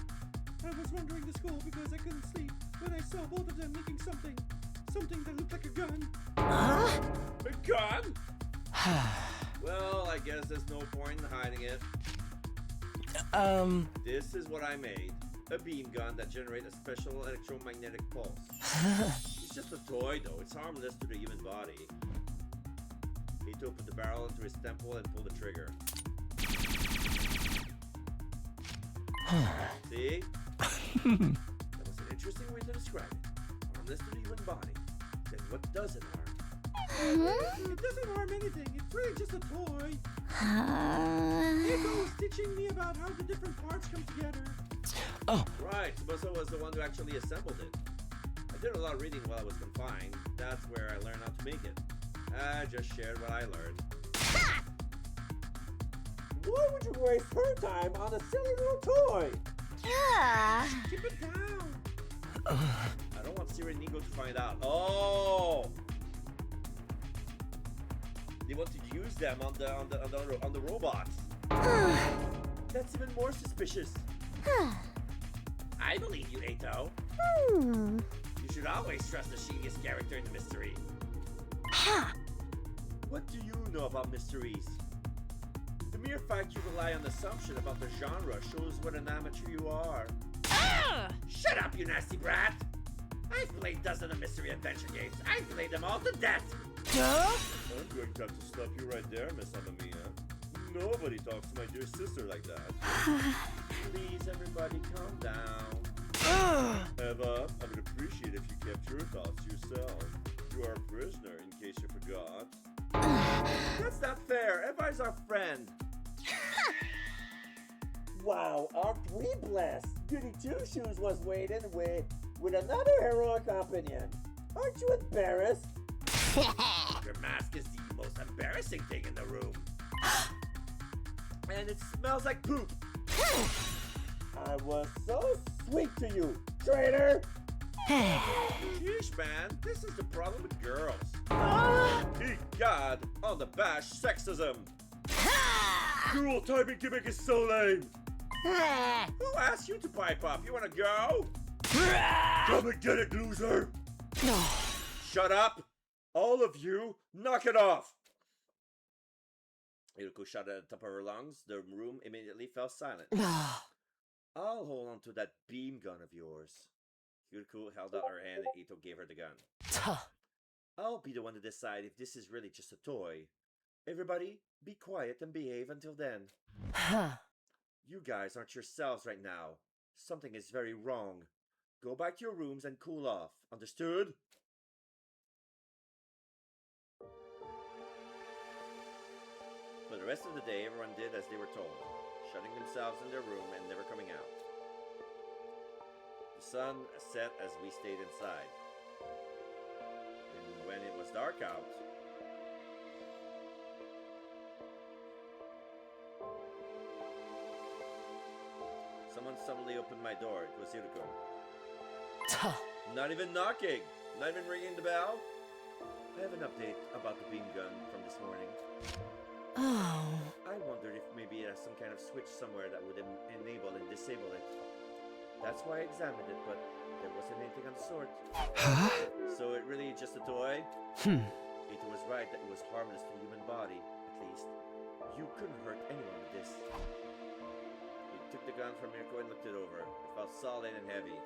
I was wandering the school because I couldn't sleep when I saw both of them making something that looked like a gun. A gun? Well, I guess there's no point in hiding it. This is what I made. A beam gun that generates a special electromagnetic pulse. It's just a toy though. It's harmless to the human body. Eito put the barrel into his temple and pulled the trigger. See? That was an interesting way to describe it. Harmless to the human body. Then what does it harm? It doesn't harm anything. It's really just a toy. Eito was teaching me about how the different parts come together. Oh. Right, Tsubasa was the one who actually assembled it. I did a lot of reading while I was confined. That's where I learned how to make it. I just shared what I learned. Why would you waste her time on a silly little toy? Keep it down. I don't want Sirenigo to find out. Oh! They want to use them on the robots. That's even more suspicious. I believe you, Eito. You should always trust the shiniest character in the mystery. What do you know about mysteries? The mere fact you rely on assumption about the genre shows what an amateur you are. Shut up, you nasty brat! I've played dozens of mystery adventure games. I've played them all to death! I'm going to have to stop you right there, Miss Amamiya. Nobody talks to my dear sister like that. Please, everybody, calm down. Eva, I would appreciate if you kept your thoughts to yourself. You are a prisoner, in case you forgot. That's not fair. Eva is our friend. Wow, aren't we blessed? Goody Two-Shoes was waiting with another heroic companion. Aren't you embarrassed? Your mask is the most embarrassing thing in the room. And it smells like poop. I was so sweet to you, traitor! Sheesh, man, this is the problem with girls. God, on the bash sexism. Cool timing gimmick is so lame. Who asked you to pipe up? You wanna go? Come and get it, loser! Shut up! All of you, knock it off! Yuruko shouted at the top of her lungs. The room immediately fell silent. I'll hold on to that beam gun of yours. Yuruko held out her hand and Ito gave her the gun. I'll be the one to decide if this is really just a toy. Everybody, be quiet and behave until then. You guys aren't yourselves right now. Something is very wrong. Go back to your rooms and cool off. Understood? For the rest of the day, everyone did as they were told, shutting themselves in their room and never coming out. The sun set as we stayed inside. And when it was dark out, someone suddenly opened my door. It was Yuruko. Not even knocking! Not even ringing the bell? I have an update about the beam gun from this morning. Oh. I wondered if maybe it has some kind of switch somewhere that would enable and disable it. That's why I examined it, but there wasn't anything of the sort. Huh? So it really just a toy? Ito was right that it was harmless to the human body, at least. You couldn't hurt anyone with this. He took the gun from Mirko and looked it over. It felt solid and heavy.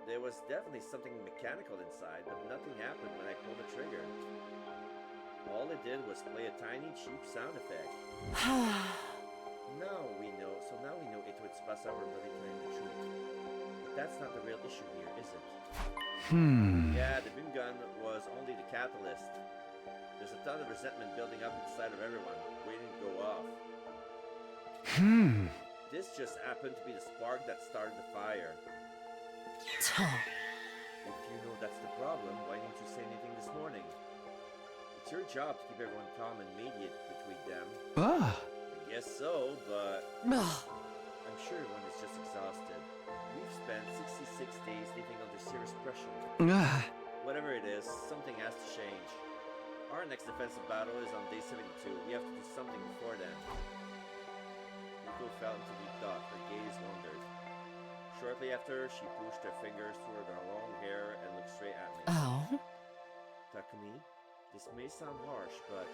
There was definitely something mechanical inside, but nothing happened when I pulled the trigger. All it did was play a tiny, cheap sound effect. Now we know Ito and Tsubasa were really telling the truth. But that's not the real issue here, is it? Yeah, the beam gun was only the catalyst. There's a ton of resentment building up inside of everyone, waiting to go off. This just happened to be the spark that started the fire. If you know that's the problem, why didn't you say anything this morning? It's your job to keep everyone calm and mediate between them. I guess so, but I'm sure everyone is just exhausted. We've spent 66 days living under serious pressure. Whatever it is, something has to change. Our next defensive battle is on day 72. We have to do something before then. Yuko fell into deep thought. Her gaze wandered. Shortly after, she pushed her fingers through her long hair and looked straight at me. Takumi, this may sound harsh, but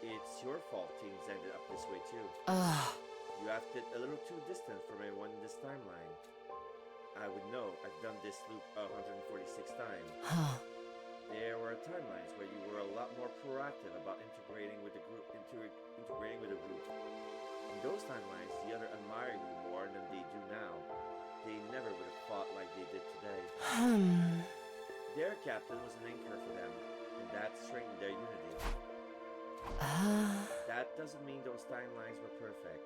it's your fault things ended up this way too. You acted a little too distant from everyone in this timeline. I would know. I've done this loop 146 times. There were timelines where you were a lot more proactive about integrating with the group. In those timelines, the other admired you more than they do now. They never would have fought like they did today. Their captain was an anchor for them, and that strengthened their unity. That doesn't mean those timelines were perfect.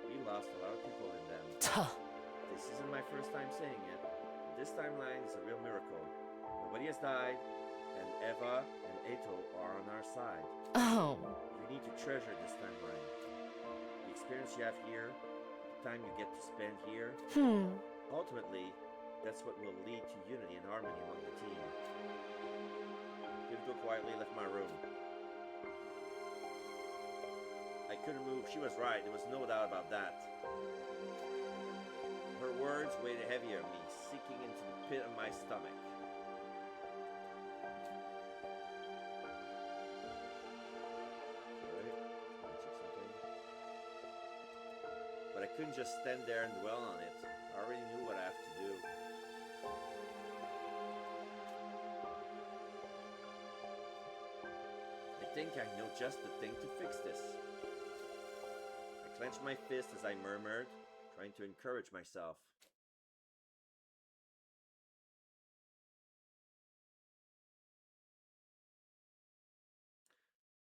We lost a lot of people in them. This isn't my first time saying it. This timeline is a real miracle. Nobody has died, and Eva and Ito are on our side. You need to treasure this timeline. The experience you have here, the time you get to spend here, ultimately, that's what will lead to unity and harmony among the team. Yuko quietly left my room. I couldn't move. She was right. There was no doubt about that. Her words weighed heavy on me, sinking into the pit of my stomach. But I couldn't just stand there and dwell on it. I already knew what I have to do. I think I know just the thing to fix this. I clenched my fist as I murmured, trying to encourage myself.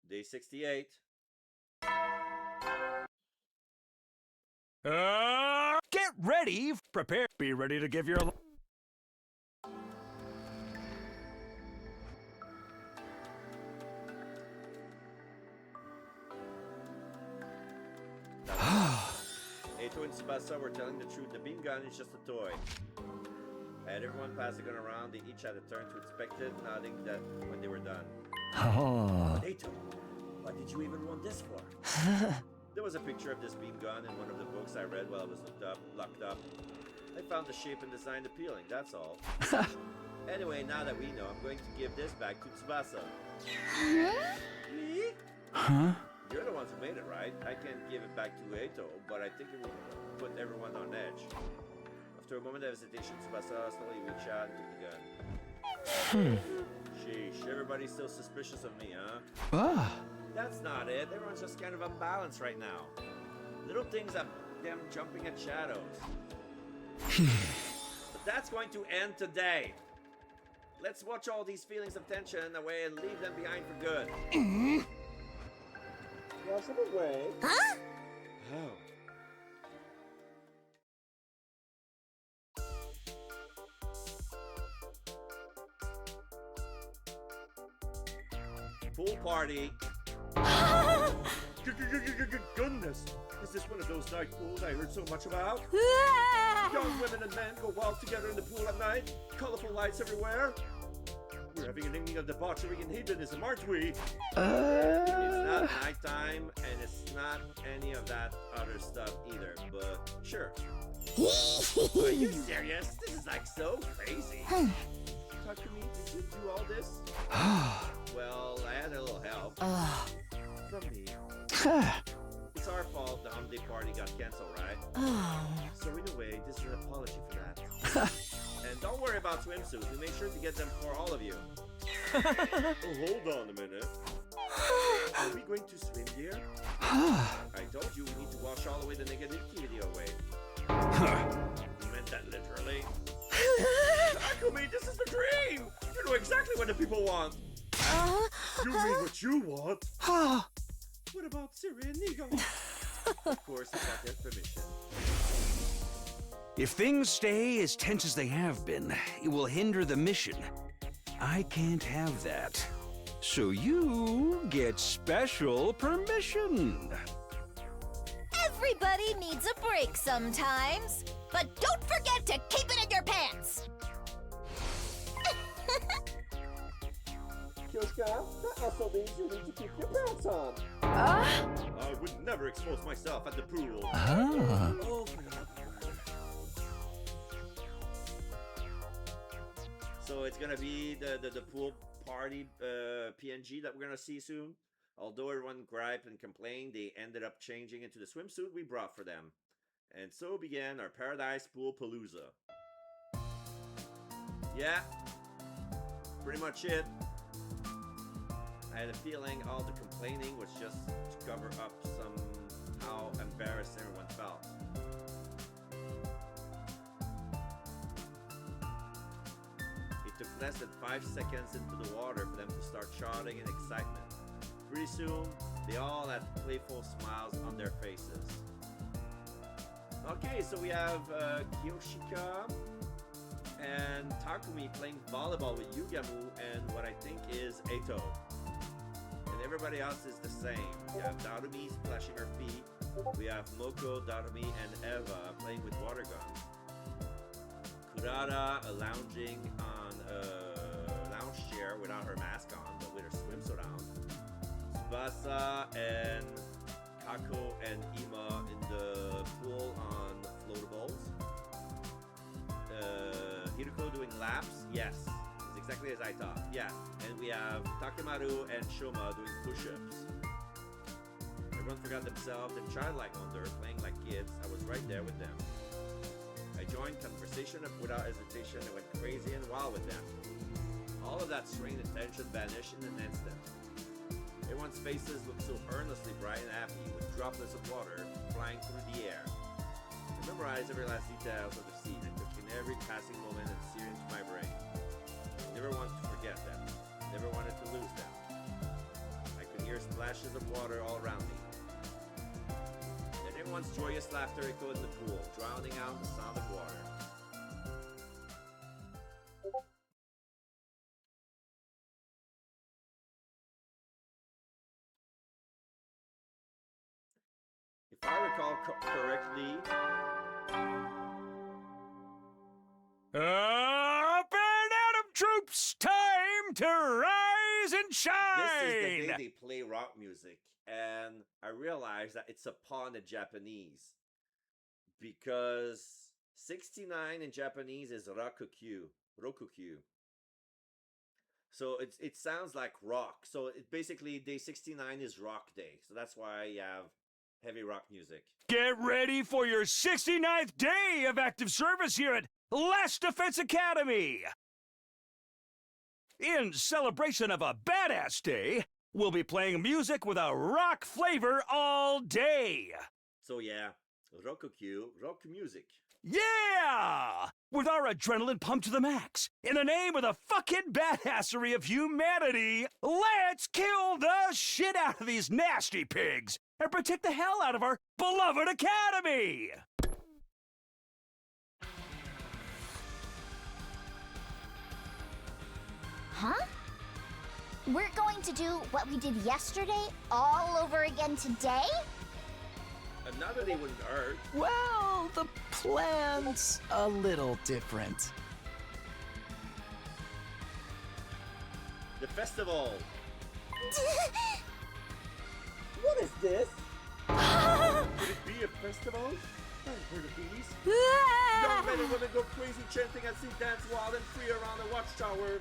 Day 68. Get ready, prepare, be ready to give your... Eito and Tsubasa were telling the truth. The beam gun is just a toy. I had everyone pass the gun around. They each had a turn to inspect it, nodding that when they were done. Oh. Eito, what did you even want this for? There was a picture of this beam gun in one of the books I read while I was locked up. I found the shape and design appealing, that's all. Anyway, now that we know, I'm going to give this back to Tsubasa. Me? Huh? You're the ones who made it, right? I can't give it back to Eito, but I think it will put everyone on edge. After a moment of hesitation, Tsubasa slowly reached out and took the gun. Sheesh, everybody's still suspicious of me, huh? Ah. That's not it. Everyone's just kind of unbalanced right now. Little things like them jumping at shadows. But that's going to end today. Let's watch all these feelings of tension away and leave them behind for good. Wash them away. Huh? Oh. Pool party. Goodness, is this one of those night pools I heard so much about? Young women and men go wild together in the pool at night. Colorful lights everywhere. We're having an evening of debauchery and hedonism, aren't we? It's not nighttime, and it's not any of that other stuff either, but sure. Are you serious? This is like so crazy. Takumi, did you do all this? Well, I had a little help. From me. It's our fault the holiday party got cancelled, right? So in a way, this is an apology for that. And don't worry about swimsuits. We made sure to get them for all of you. Oh, hold on a minute. Are we going to swim, dear? I told you we need to wash all away the negativity away. You meant that literally. Takumi, this is the dream! You know exactly what the people want. You mean what you want? What about Siri and Nigo? Of course, I got their permission. If things stay as tense as they have been, it will hinder the mission. I can't have that. So you get special permission. Everybody needs a break sometimes. But don't forget to keep it in your pants! Kyoshka, that also means you need to keep your pants on. I would never expose myself at the pool. Oh, for the love of murder. So it's gonna be the pool party PNG that we're gonna see soon. Although everyone griped and complained, they ended up changing into the swimsuit we brought for them. And so began our Paradise Pool Palooza. Yeah, pretty much it. I had a feeling all the complaining was just to cover up how embarrassed everyone felt. It took less than 5 seconds into the water for them to start shouting in excitement. Pretty soon, they all had playful smiles on their faces. Okay, so we have Kyoshika and Takumi playing volleyball with Yugamu and what I think is Eito. And everybody else is the same. We have Darumi splashing her feet. We have Moko, Darumi, and Eva playing with water guns. Kurara lounging on a lounge chair without her mask on, but with her swimsuit on. Tsubasa and Kako and Ima in the pool on floatables. Hiroko doing laps. Yes, it's exactly as I thought. Yeah, and we have Takemaru and Shoma doing push-ups. Everyone forgot themselves in childlike wonder, playing like kids. I was right there with them. I joined conversation without hesitation and went crazy and wild with them. All of that strained attention vanished in an instant. Everyone's faces looked so earnestly bright and happy, with droplets of water flying through the air. I memorized every last detail of the scene and took in every passing moment and seared into my brain. Never wanted to forget them. Never wanted to lose them. I could hear splashes of water all around me. And everyone's joyous laughter echoed in the pool, drowning out the sound of water. If I recall correctly, Up and Atom troops, time to rise and shine! this is the day they play rock music, and I realized that it's a pun in Japanese. Because 69 in Japanese is Rakukyu. So it sounds like rock. So it basically, day 69 is rock day. So that's why you have heavy rock music. Get ready for your 69th day of active service here at Last Defense Academy! In celebration of a badass day, we'll be playing music with a rock flavor all day! So yeah, Rokukyu, rock music. Yeah! With our adrenaline pumped to the max, in the name of the fucking badassery of humanity, let's kill the shit out of these nasty pigs and protect the hell out of our beloved academy! Huh? We're going to do what we did yesterday all over again today? Another day wouldn't hurt. Well, the plan's a little different. The festival. What is this? Could it be a festival? I've heard of these. Young men and women go crazy chanting and sing dance wild and free around the watchtower.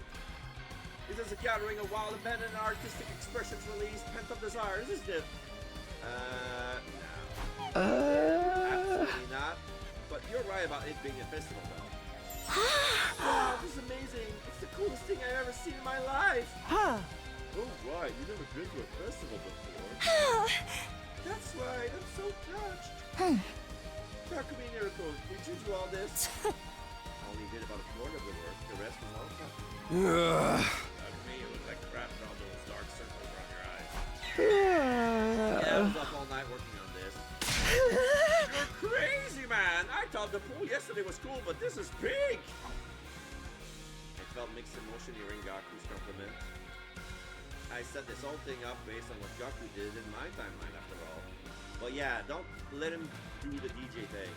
It is a gathering of wild abandoned artistic expressions released, pent-up desires, isn't it? No. Absolutely not. But you're right about it being a festival, though. Wow, this is amazing. It's the coolest thing I've ever seen in my life. Oh, right. You've never been to a festival before. That's right. I'm so touched. Takumi Miracle, did you do all this? Only did about a quarter of the work. The rest was all tough. Takumi, it was like crafting all those dark circles around your eyes. Yeah, I was up all night working on this. You're crazy, man! I thought the pool yesterday was cool, but this is big! I felt mixed emotion hearing Gaku's compliment. I set this whole thing up based on what Gaku did in my timeline, after all. But yeah, don't let him do the DJ thing.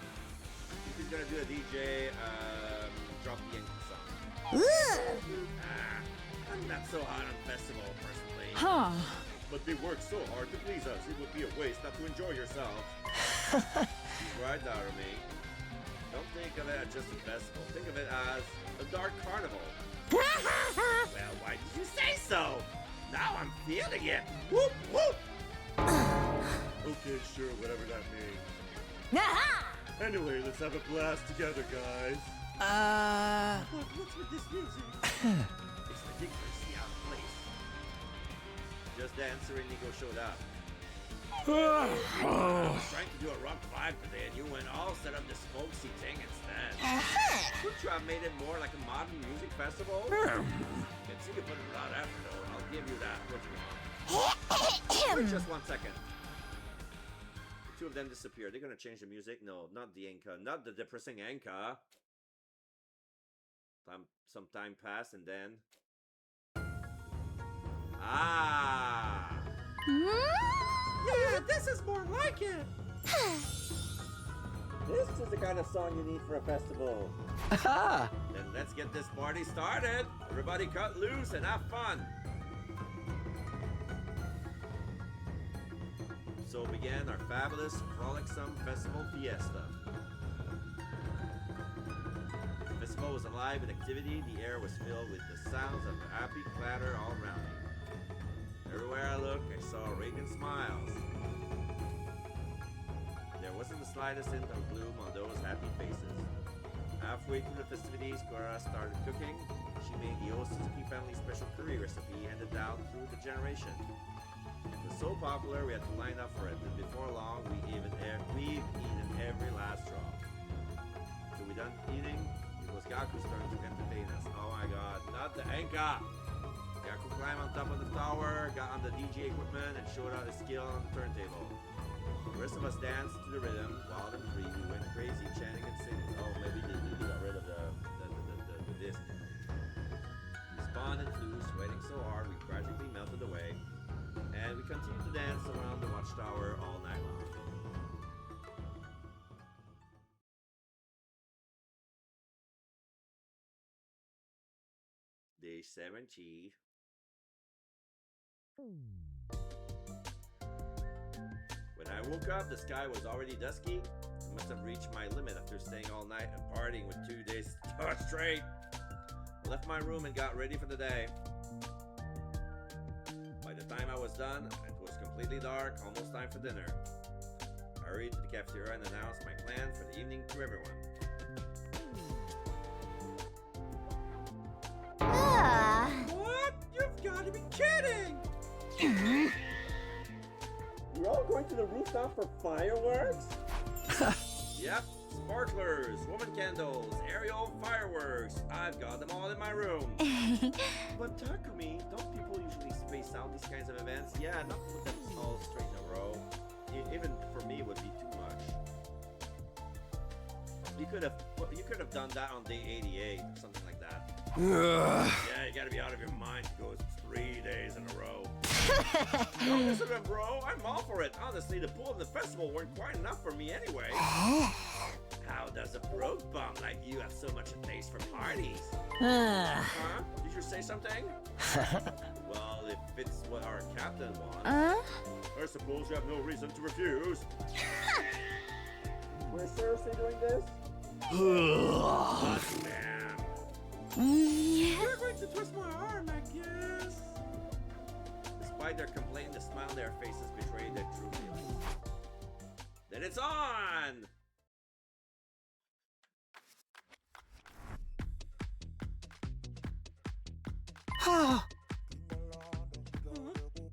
If he's gonna do a DJ, drop the Yankee song. I'm not so hot on festival, personally. Huh. But they work so hard to please us, it would be a waste not to enjoy yourself. Right, Darumi? Don't think of it as just a festival. Think of it as a dark carnival. Well, why did you say so? Now I'm feeling it. Whoop, whoop. Okay, sure, whatever that means. Anyway, let's have a blast together, guys. What's with this music? It's ridiculously out of place. Just then, Serenigo showed up. I was trying to do a rock vibe today, and you went all set up this folksy thing instead. Couldn't you have made it more like a modern music festival? It's you can put it out after, though. I'll give you that. What you want? Wait just 1 second. The two of them disappeared. They're gonna change the music? No, not the Enka. Not the depressing Enka. Some time passed, and then... Yeah, this is more like it! This is the kind of song you need for a festival. Then let's get this party started. Everybody cut loose and have fun. So began our fabulous, frolicsome festival fiesta. The festival was alive with activity. The air was filled with the sounds of happy clatter all around me. Everywhere I looked, I saw radiant smiles. There wasn't the slightest hint of gloom on those happy faces. Halfway through the festivities, Kurara started cooking. She made the old Suzuki family special curry recipe handed down through the generation. It was so popular we had to line up for it, and before long we've eaten every last drop. So we done eating, it was Gaku's turn to entertain us. Oh my god, not the Enka! Gaku climbed on top of the tower, got on the DJ equipment, and showed out his skill on the turntable. The rest of us danced to the rhythm. Wild and free, we went crazy, chanting and singing. Oh, maybe they got rid of the disc. We spun and flew, sweating so hard we practically melted away. And we continued to dance around the watchtower all night long. Day 70. When I woke up, the sky was already dusky. I must have reached my limit after staying all night and partying with 2 days straight. I left my room and got ready for the day. By the time I was done, it was completely dark, almost time for dinner. I hurried to the cafeteria and announced my plan for the evening to everyone. What? You've got to be kidding! You're all going to the rooftop for fireworks? Yep, sparklers, woman candles, aerial fireworks. I've got them all in my room. But Takumi, don't people usually space out these kinds of events? Yeah, not put them all straight in a row. Even for me, it would be too much. You could have done that on day 88 or something like that. Yeah, you gotta be out of your mind to go 3 days in a row. Don't listen to him, bro. I'm all for it. Honestly, the pool and the festival weren't quite enough for me anyway. How does a broke bum like you have so much a taste for parties? Huh? Did you say something? Well, if it's what our captain wants, I suppose you have no reason to refuse. We're seriously doing this? But, man. You're going to twist my arm, I guess. Despite their complaint, the smile on their faces betrayed their true feelings. Then it's on!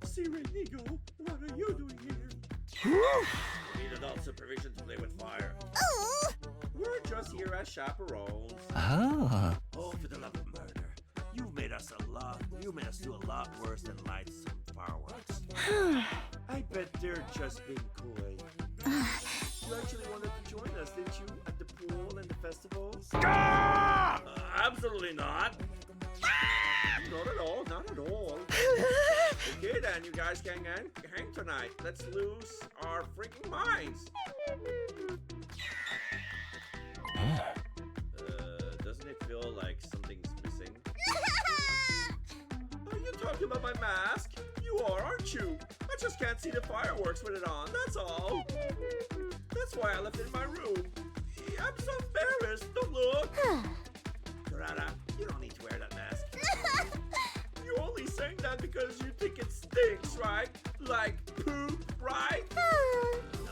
Siri Nigo, what are you doing here? We need adult supervision to play with fire. We're just here as chaperones. Ah. Oh, for the love of murder. You made us do a lot worse than light some fireworks. I bet they're just being coy. You actually wanted to join us, didn't you? At the pool and the festival? Absolutely not. Not at all, not at all. Okay then, you guys can hang tonight. Let's lose our freaking minds. Doesn't it feel like something's missing? Are you talking about my mask? You are, aren't you? I just can't see the fireworks with it on, that's all. That's why I left it in my room. I'm so embarrassed, don't look. Kurara, you don't need to wear that mask. You're only saying that because you think it stinks, right? Like poop, right?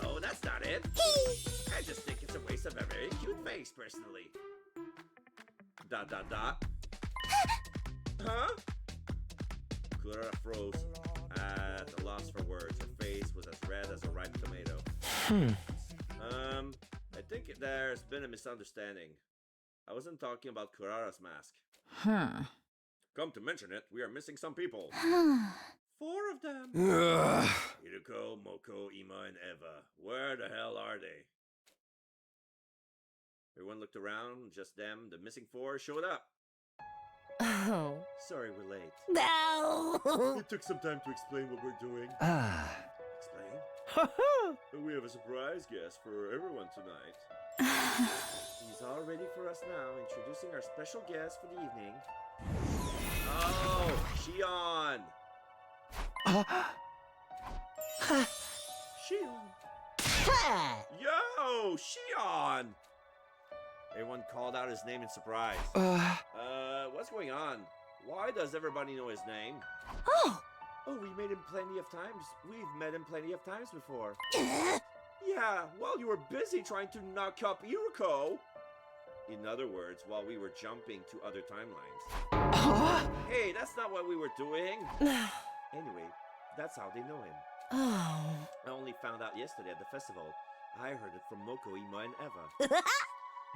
No, that's not it. I just think it's a waste of a very cute face, personally. ... Huh? Kurara froze, at a loss for words. Her face was as red as a ripe tomato. I think there's been a misunderstanding. I wasn't talking about Kurara's mask. Come to mention it, we are missing some people. 4 of them. Hiruko, Moko, Ima, and Eva. Where the hell are they? Everyone looked around, just them. The missing 4 showed up. Oh. Sorry we're late. No! It took some time to explain what we're doing. Explain? We have a surprise guest for everyone tonight. He's all ready for us now, introducing our special guest for the evening. Oh, Shion! Shion! Yo, Shion! Everyone called out his name in surprise. What's going on? Why does everybody know his name? Oh, we met him plenty of times. We've met him plenty of times before. Yeah, while you were busy trying to knock up Iruko. In other words, while we were jumping to other timelines. Hey, that's not what we were doing. Anyway, that's how they know him. Oh. I only found out yesterday at the festival. I heard it from Moko, Ima, and Eva.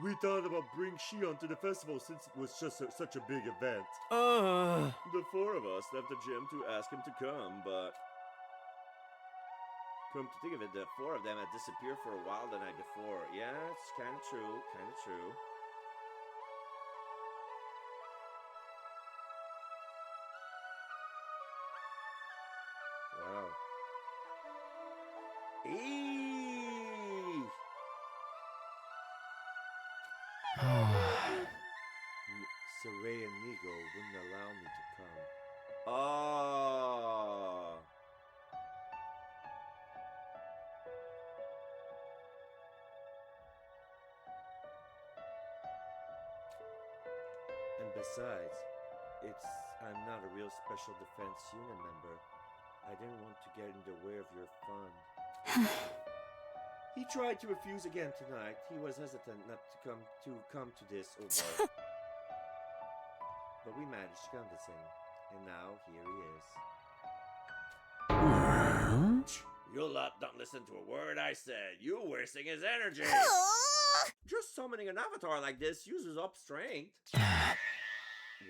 We thought about bringing Shion to the festival since it was just such a big event. The four of us left the gym to ask him to come, but... Come to think of it, the four of them had disappeared for a while the night before. Yeah, it's kind of true, kind of true. Wow. Eee! Saray and Nigo wouldn't allow me to come. Oh. And besides, I'm not a real Special Defense Unit member. I didn't want to get in the way of your fun. He tried to refuse again tonight. He was hesitant not to come to this, oh boy. But we managed to convince him, and now here he is. You lot don't listen to a word I said. You wasting his energy. Just summoning an avatar like this uses up strength.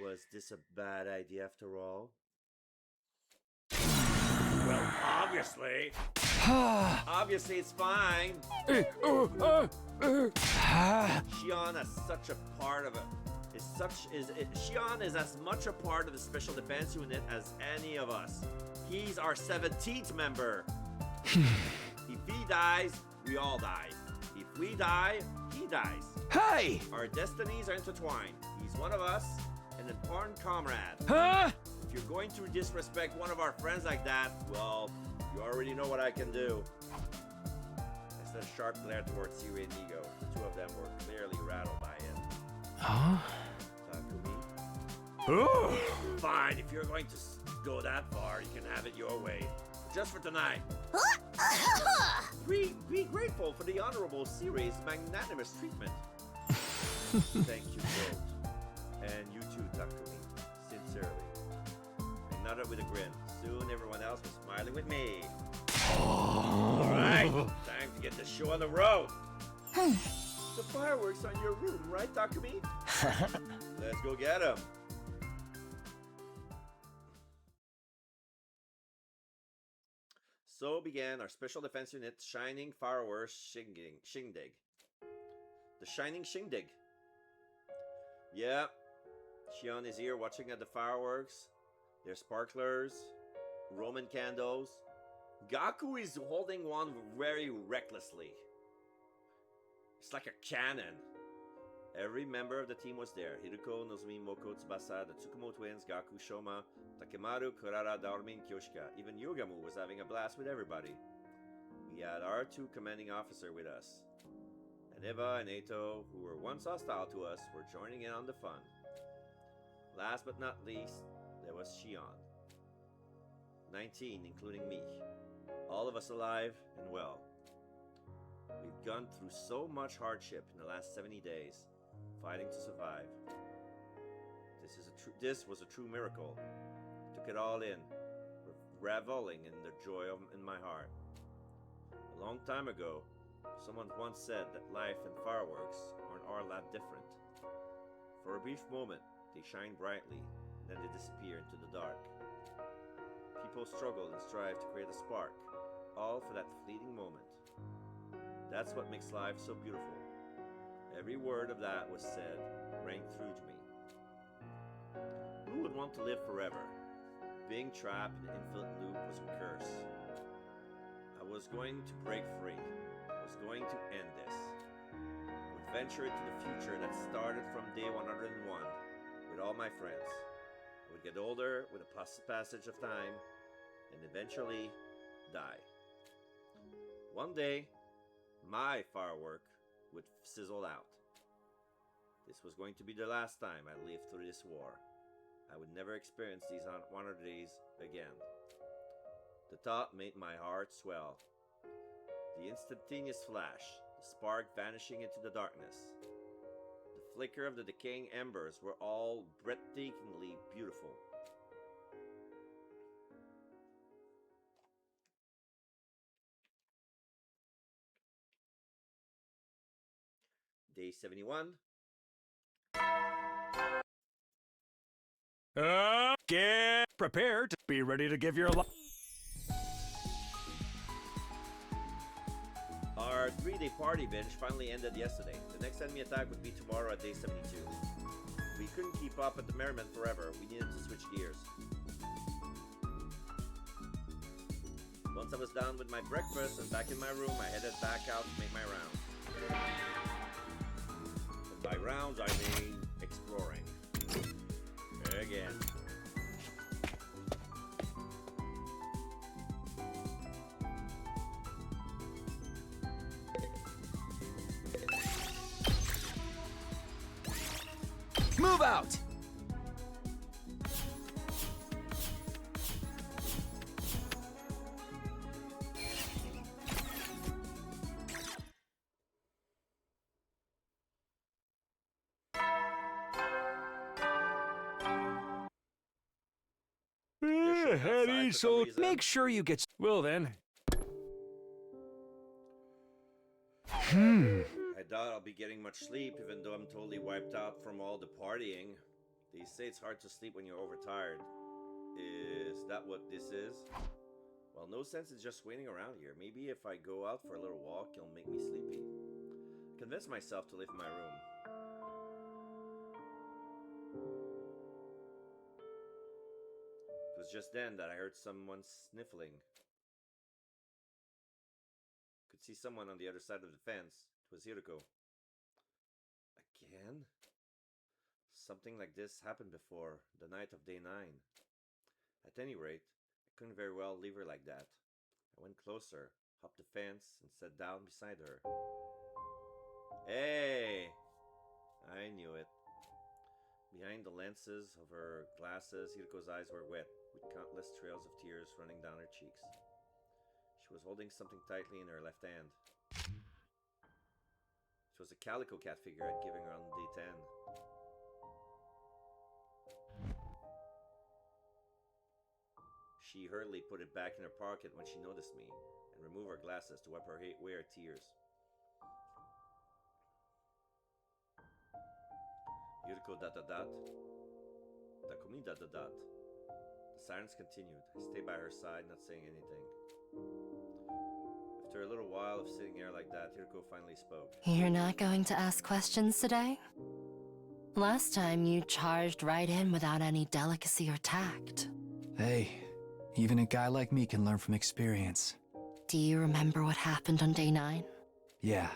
Was this a bad idea after all? Well, obviously. Obviously it's fine. Shion is such a part of it. Shion is as much a part of the Special Defense Unit as any of us. He's our 17th member. If he dies, we all die. If we die, he dies. Hey! Our destinies are intertwined. He's one of us, an important comrade. Huh? If you're going to disrespect one of our friends like that, well, you already know what I can do. I said a sharp glare towards Siri and Nigo. The two of them were clearly rattled by it. Huh? Takumi? Fine, if you're going to go that far, you can have it your way. Just for tonight. Be grateful for the Honorable Siri's magnanimous treatment. Thank you both. And you too, Takumi. Sincerely. And nodded with a grin. Soon everyone else was smiling with me. Alright, time to get the show on the road. The fireworks on your room, right, Takumi? Let's go get them. So began our Special Defense Unit Shining Fireworks Shindig. The Shining Shindig. Yeah, Shion is here watching at the fireworks. There's sparklers, Roman candles. Gaku is holding one very recklessly. It's like a cannon. Every member of the team was there. Hiruko, Nozomi, Moko, Tsubasa, the Tsukumo twins, Gaku, Shoma, Takemaru, Kurara, Darumin, Kyoshika. Even Yugamu was having a blast with everybody. We had our two commanding officer with us. And Eva and Eito, who were once hostile to us, were joining in on the fun. Last but not least, there was Shion. 19, including me. All of us alive and well. We've gone through so much hardship in the last 70 days, fighting to survive. This was a true miracle. Took it all in, reveling in the joy in my heart. A long time ago, someone once said that life and fireworks aren't all that different. For a brief moment, they shine brightly, then they disappear into the dark. People struggle and strive to create a spark, all for that fleeting moment. That's what makes life so beautiful. Every word of that was said rang through to me. Who would want to live forever? Being trapped in the infinite loop was a curse. I was going to break free. I was going to end this. I would venture into the future that started from day 101 with all my friends. I would get older with the passage of time and eventually die. One day, my firework would sizzle out. This was going to be the last time I lived through this war. I would never experience these 100 days again. The thought made my heart swell. The instantaneous flash, the spark vanishing into the darkness. The flicker of the decaying embers were all breathtakingly beautiful. Day 71. Get prepared to be ready to give your life. Our 3-day party binge finally ended yesterday. The next enemy attack would be tomorrow at day 72. We couldn't keep up at the merriment forever. We needed to switch gears. Once I was done with my breakfast and back in my room, I headed back out to make my rounds. And by rounds, I mean exploring. Again. Move out! Eddie, so make sure you get. Well then. I doubt I'll be getting much sleep, even though I'm totally wiped out from all the partying. They say it's hard to sleep when you're overtired. Is that what this is? Well, no sense in just waiting around here. Maybe if I go out for a little walk, it'll make me sleepy. I convinced myself to leave my room. It was just then that I heard someone sniffling. Could see someone on the other side of the fence. It was Hiroko. Again? Something like this happened before, the night of day 9. At any rate, I couldn't very well leave her like that. I went closer, hopped the fence, and sat down beside her. Hey! I knew it. Behind the lenses of her glasses, Hiroko's eyes were wet, with countless trails of tears running down her cheeks. She was holding something tightly in her left hand. It was a calico cat figure I'd given her on day 10. She hurriedly put it back in her pocket when she noticed me, and removed her glasses to wipe away her tears. Hiroko ... Takumi ... The silence continued. I stayed by her side, not saying anything. After a little while of sitting there like that, Hiroko finally spoke. You're not going to ask questions today? Last time you charged right in without any delicacy or tact. Hey, even a guy like me can learn from experience. Do you remember what happened on day 9? Yeah.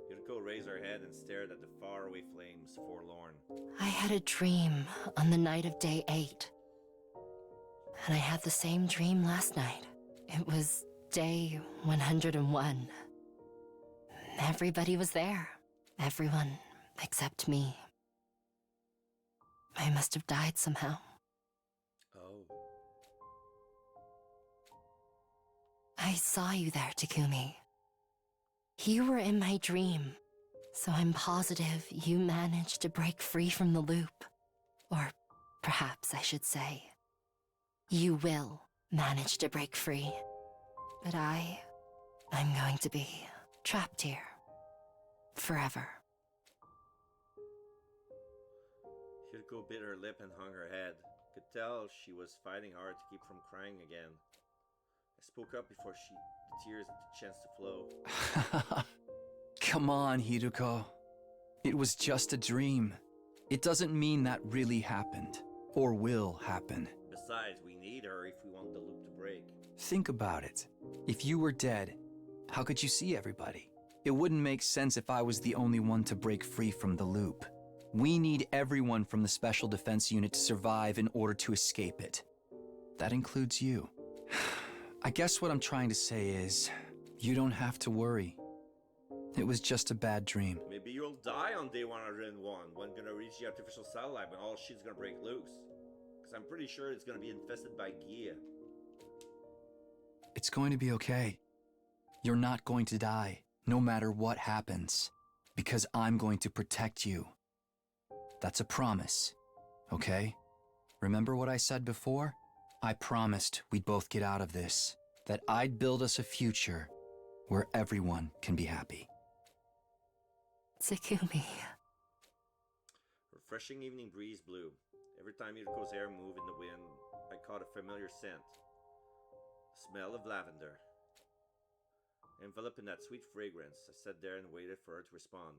Hiroko raised her head and stared at the faraway flames, forlorn. I had a dream on the night of day 8. And I had the same dream last night. It was day 101. Everybody was there. Everyone except me. I must have died somehow. Oh. I saw you there, Takumi. You were in my dream, so I'm positive you managed to break free from the loop. Or perhaps I should say, you will manage to break free. But I'm going to be trapped here. Forever. Hiroko bit her lip and hung her head. Could tell she was fighting hard to keep from crying again. I spoke up before the tears had the chance to flow. Come on, Hiroko. It was just a dream. It doesn't mean that really happened. Or will happen. Besides, we need her if we want the loop to break. Think about it. If you were dead, how could you see everybody? It wouldn't make sense if I was the only one to break free from the loop. We need everyone from the Special Defense Unit to survive in order to escape it. That includes you. I guess what I'm trying to say is, you don't have to worry. It was just a bad dream. Maybe you'll die on day 101 when gonna reach the artificial satellite when all shit's gonna break loose. Because I'm pretty sure it's gonna be infested by gear. It's going to be okay. You're not going to die, no matter what happens, because I'm going to protect you. That's a promise, okay? Remember what I said before? I promised we'd both get out of this, that I'd build us a future where everyone can be happy. Takumi. Refreshing evening breeze blew. Every time Yuruko's hair moved in the wind, I caught a familiar scent. The smell of lavender. Enveloped in that sweet fragrance, I sat there and waited for her to respond.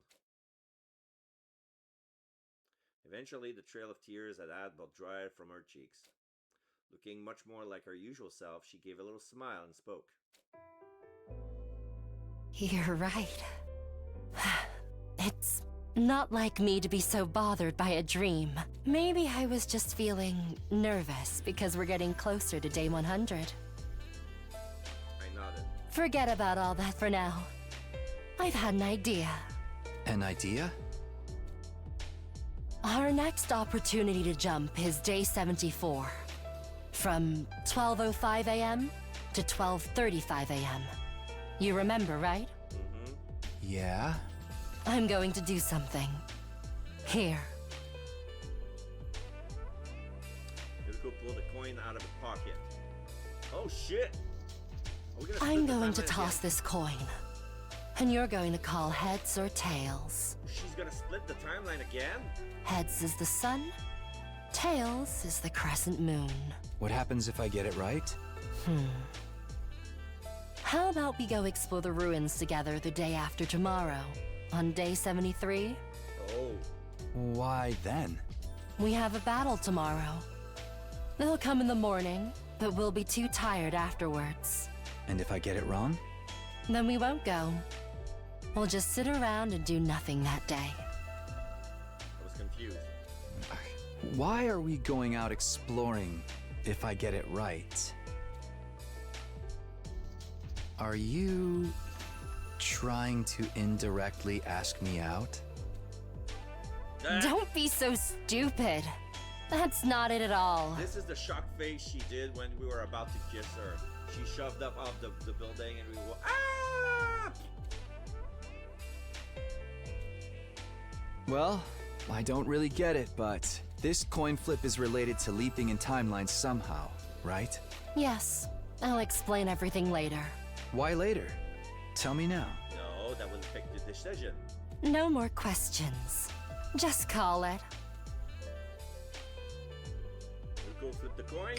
Eventually, the trail of tears that had but dried from her cheeks. Looking much more like her usual self, she gave a little smile and spoke. You're right. It's not like me to be so bothered by a dream. Maybe I was just feeling nervous because we're getting closer to day 100. I nodded. Forget about all that for now. I've had an idea. An idea? Our next opportunity to jump is day 74. From 12:05 a.m. to 12:35 a.m. You remember, right? Mm-hmm. Yeah? I'm going to do something. Here. Yuruko pulled a coin out of her pocket. Oh shit! Are we gonna I'm split the going to timeline toss again? this coin. And you're going to call heads or tails. She's gonna split the timeline again? Heads is the sun, tails is the crescent moon. What happens if I get it right? How about we go explore the ruins together the day after tomorrow, on day 73? Oh. Why then? We have a battle tomorrow. They'll come in the morning, but we'll be too tired afterwards. And if I get it wrong? Then we won't go. We'll just sit around and do nothing that day. I was confused. Why are we going out exploring if I get it right? Are you trying to indirectly ask me out? Don't be so stupid. That's not it at all. This is the shocked face she did when we were about to kiss her. She shoved up off the building and we were ah! Well, I don't really get it, but this coin flip is related to leaping in timelines somehow, right? Yes, I'll explain everything later. Why later? Tell me now. No, that would affect the decision. No more questions. Just call it. Yuruko flipped the coin,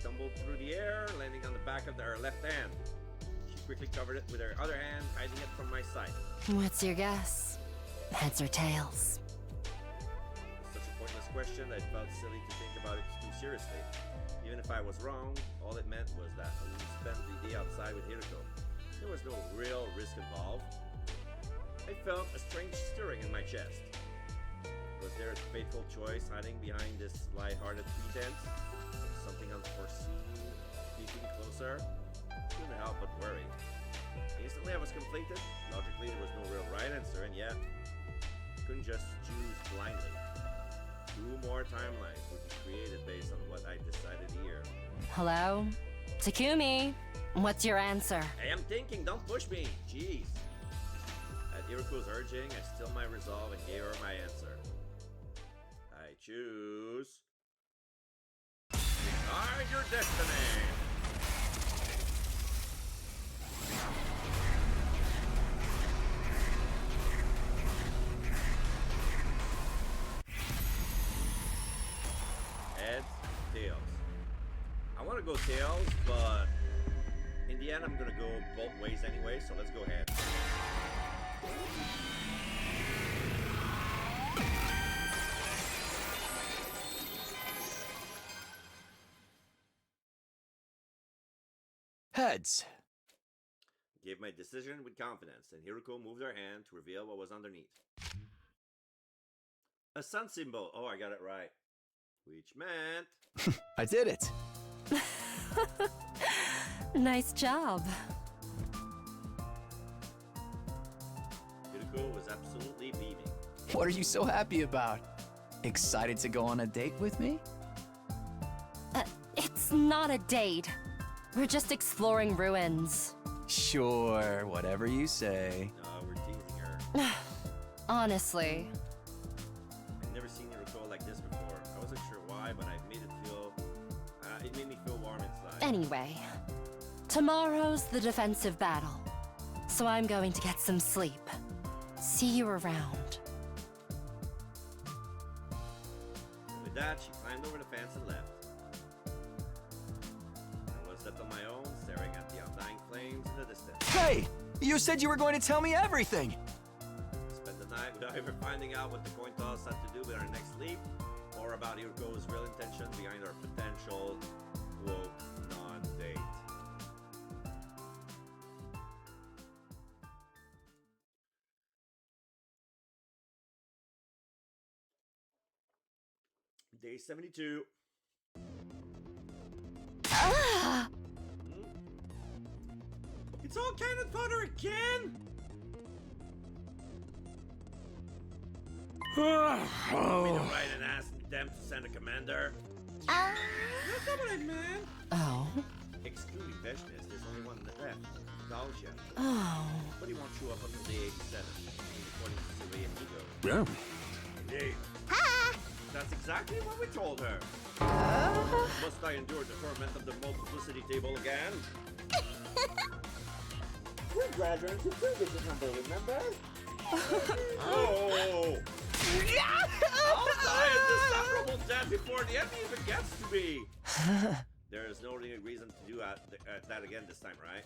tumbled through the air, landing on the back of her left hand. She quickly covered it with her other hand, hiding it from my sight. What's your guess? Heads or tails? Such a pointless question that I felt silly to think about it too seriously. Even if I was wrong, all it meant was that I would spend the day outside with Hiroko. There was no real risk involved. I felt a strange stirring in my chest. Was there a fateful choice hiding behind this light-hearted pretense? Something unforeseen, creeping closer? Couldn't help but worry. Instantly I was conflicted. Logically there was no real right answer, and yet I couldn't just choose blindly. 2 more timelines would be created based on what I decided here. Hello? Takumi, what's your answer? Hey, I'm thinking, don't push me! Jeez. At Hiroko's urging, I stilled my resolve and gave her my answer. I choose... Decide your destiny! Heads, tails. I want to go tails, but in the end I'm gonna go both ways anyway, so let's go ahead. Heads. Gave my decision with confidence, and Hiroko moved her hand to reveal what was underneath. A sun symbol. Oh, I got it right. Which meant... I did it. Nice job. Hiroko was absolutely beaming. What are you so happy about? Excited to go on a date with me? It's not a date. We're just exploring ruins. Sure, whatever you say. No, we're teasing her. Honestly. I've never seen her go like this before. I wasn't sure why, but it made me feel warm inside. Anyway, tomorrow's the defensive battle, so I'm going to get some sleep. See you around. And with that, she climbed over the fence and left. I was left on my own, staring at the undying flames in the distance. Hey! You said you were going to tell me everything! Spent the night without ever finding out what the coin toss had to do with our next leap, or about Irko's real intention behind our potential, quote, non-date. Day 72. It's all cannon fodder again? We don't write and ask them to send a commander. That's not what I meant. Oh. Excluding Veshnis, there's only one left. Nostalgia. Oh. But he won't show up until day 87, according to Sylvia and Ego. Yeah. Indeed. That's exactly what we told her. Must I endure the torment of the multiplicity table again? We're graduates with this number, remember? Oh! I'll die a dishonorable death before the enemy even gets to me! There is no real reason to do that again this time, right?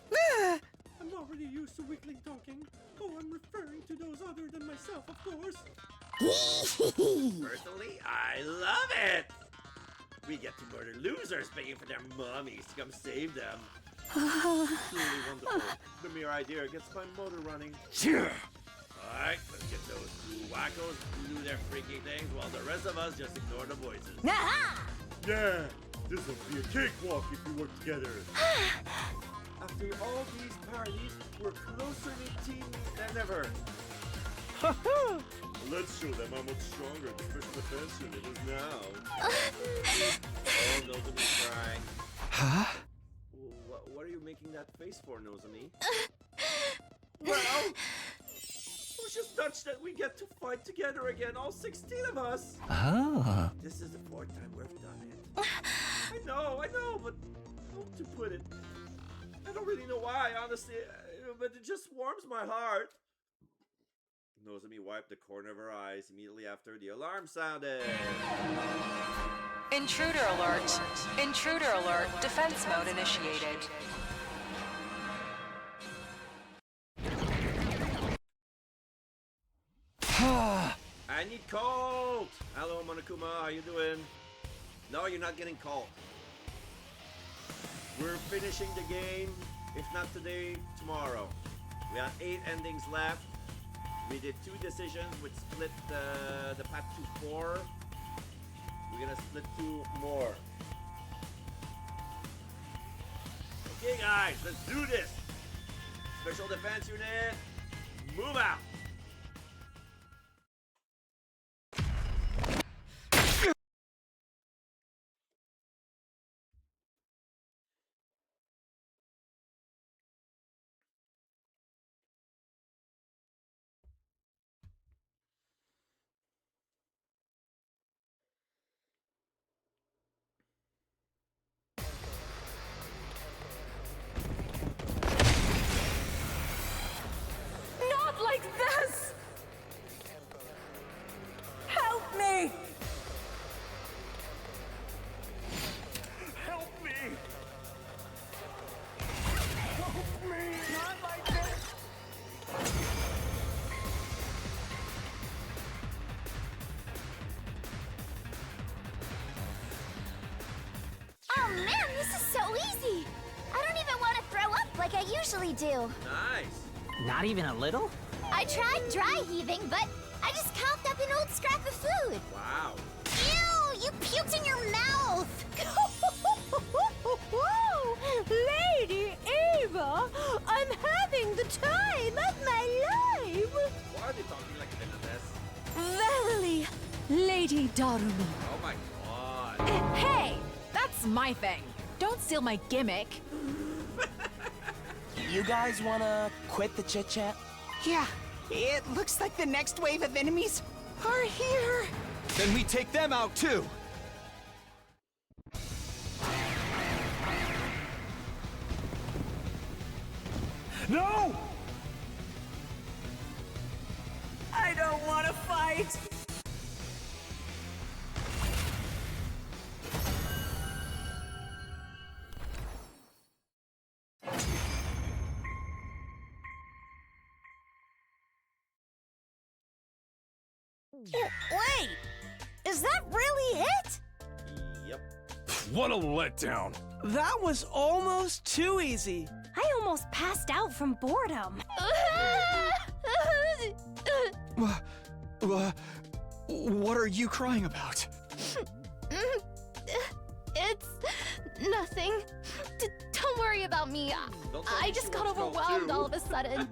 I'm already used to weakling talking. Oh, I'm referring to those other than myself, of course. Personally, I love it! We get to murder losers begging for their mummies to come save them. Truly wonderful. The mere idea gets my motor running. Alright, let's get those two wackos to do their freaky things while the rest of us just ignore the voices. Yeah, this will be a cakewalk if we work together. After all these parties, we're closer knit team than ever. Let's show them how much stronger the Special Defense Unit is now. Oh, Nozomi crying. Huh? What are you making that face for, Nozomi? Well, it was just touched that we get to fight together again, all 16 of us. Oh. This is the 4th time we've done it. I know, but how to put it? I don't really know why, honestly, but it just warms my heart. Nozomi wiped the corner of her eyes immediately after the alarm sounded. Intruder alert. Intruder alert. Defense mode initiated. I need Colt! Hello, Monokuma, how you doing? No, you're not getting Colt. We're finishing the game, if not today, tomorrow. We have 8 endings left. We did 2 decisions, which split the path to 4. We're gonna split 2 more. Okay guys, let's do this! Special Defense Unit, move out! Like this! Help me! Help me! Help me! Not like this! Oh man, this is so easy! I don't even want to throw up like I usually do. Nice! Not even a little? I tried dry heaving, but I just coughed up an old scrap of food. Wow! Ew! You puked in your mouth! Lady Eva, I'm having the time of my life! Why are they talking like this? Verily, Lady Darumi. Oh my god! Hey! That's my thing. Don't steal my gimmick. You guys wanna quit the chit-chat? Yeah, it looks like the next wave of enemies are here. Then we take them out too! No! I don't want to fight. Wait! Is that really it? Yep. What a letdown. That was almost too easy. I almost passed out from boredom. What are you crying about? It's nothing. Don't worry about me. I just got overwhelmed all of a sudden.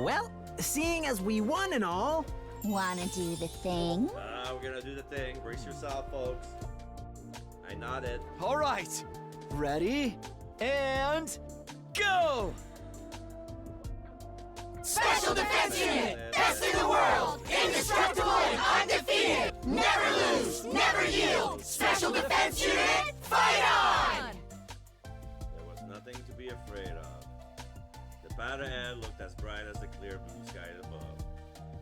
Well, seeing as we won and all... Wanna do the thing? We're gonna do the thing. Brace yourself, folks. I nodded. All right. Ready? And... go! Special Defense Unit! Best in the world! Indestructible and undefeated! Never lose! Never yield! Special Defense Unit, fight on! There was nothing to be afraid of. The pad ahead looked as bright as the clear blue sky above.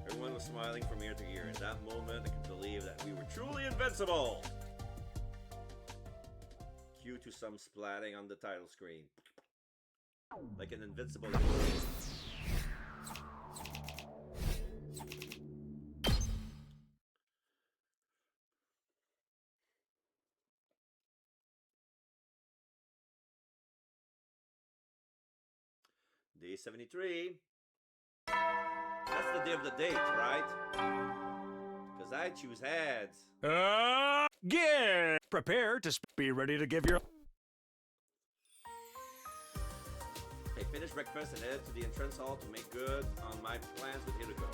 Everyone was smiling from ear to ear. In that moment, I could believe that we were truly invincible! Cue to some splatting on the title screen. Like an invincible... Day 73. That's the day of the date, right? Because I choose heads. Get prepared to be ready to give your... I finished breakfast and headed to the entrance hall to make good on my plans with Hideko.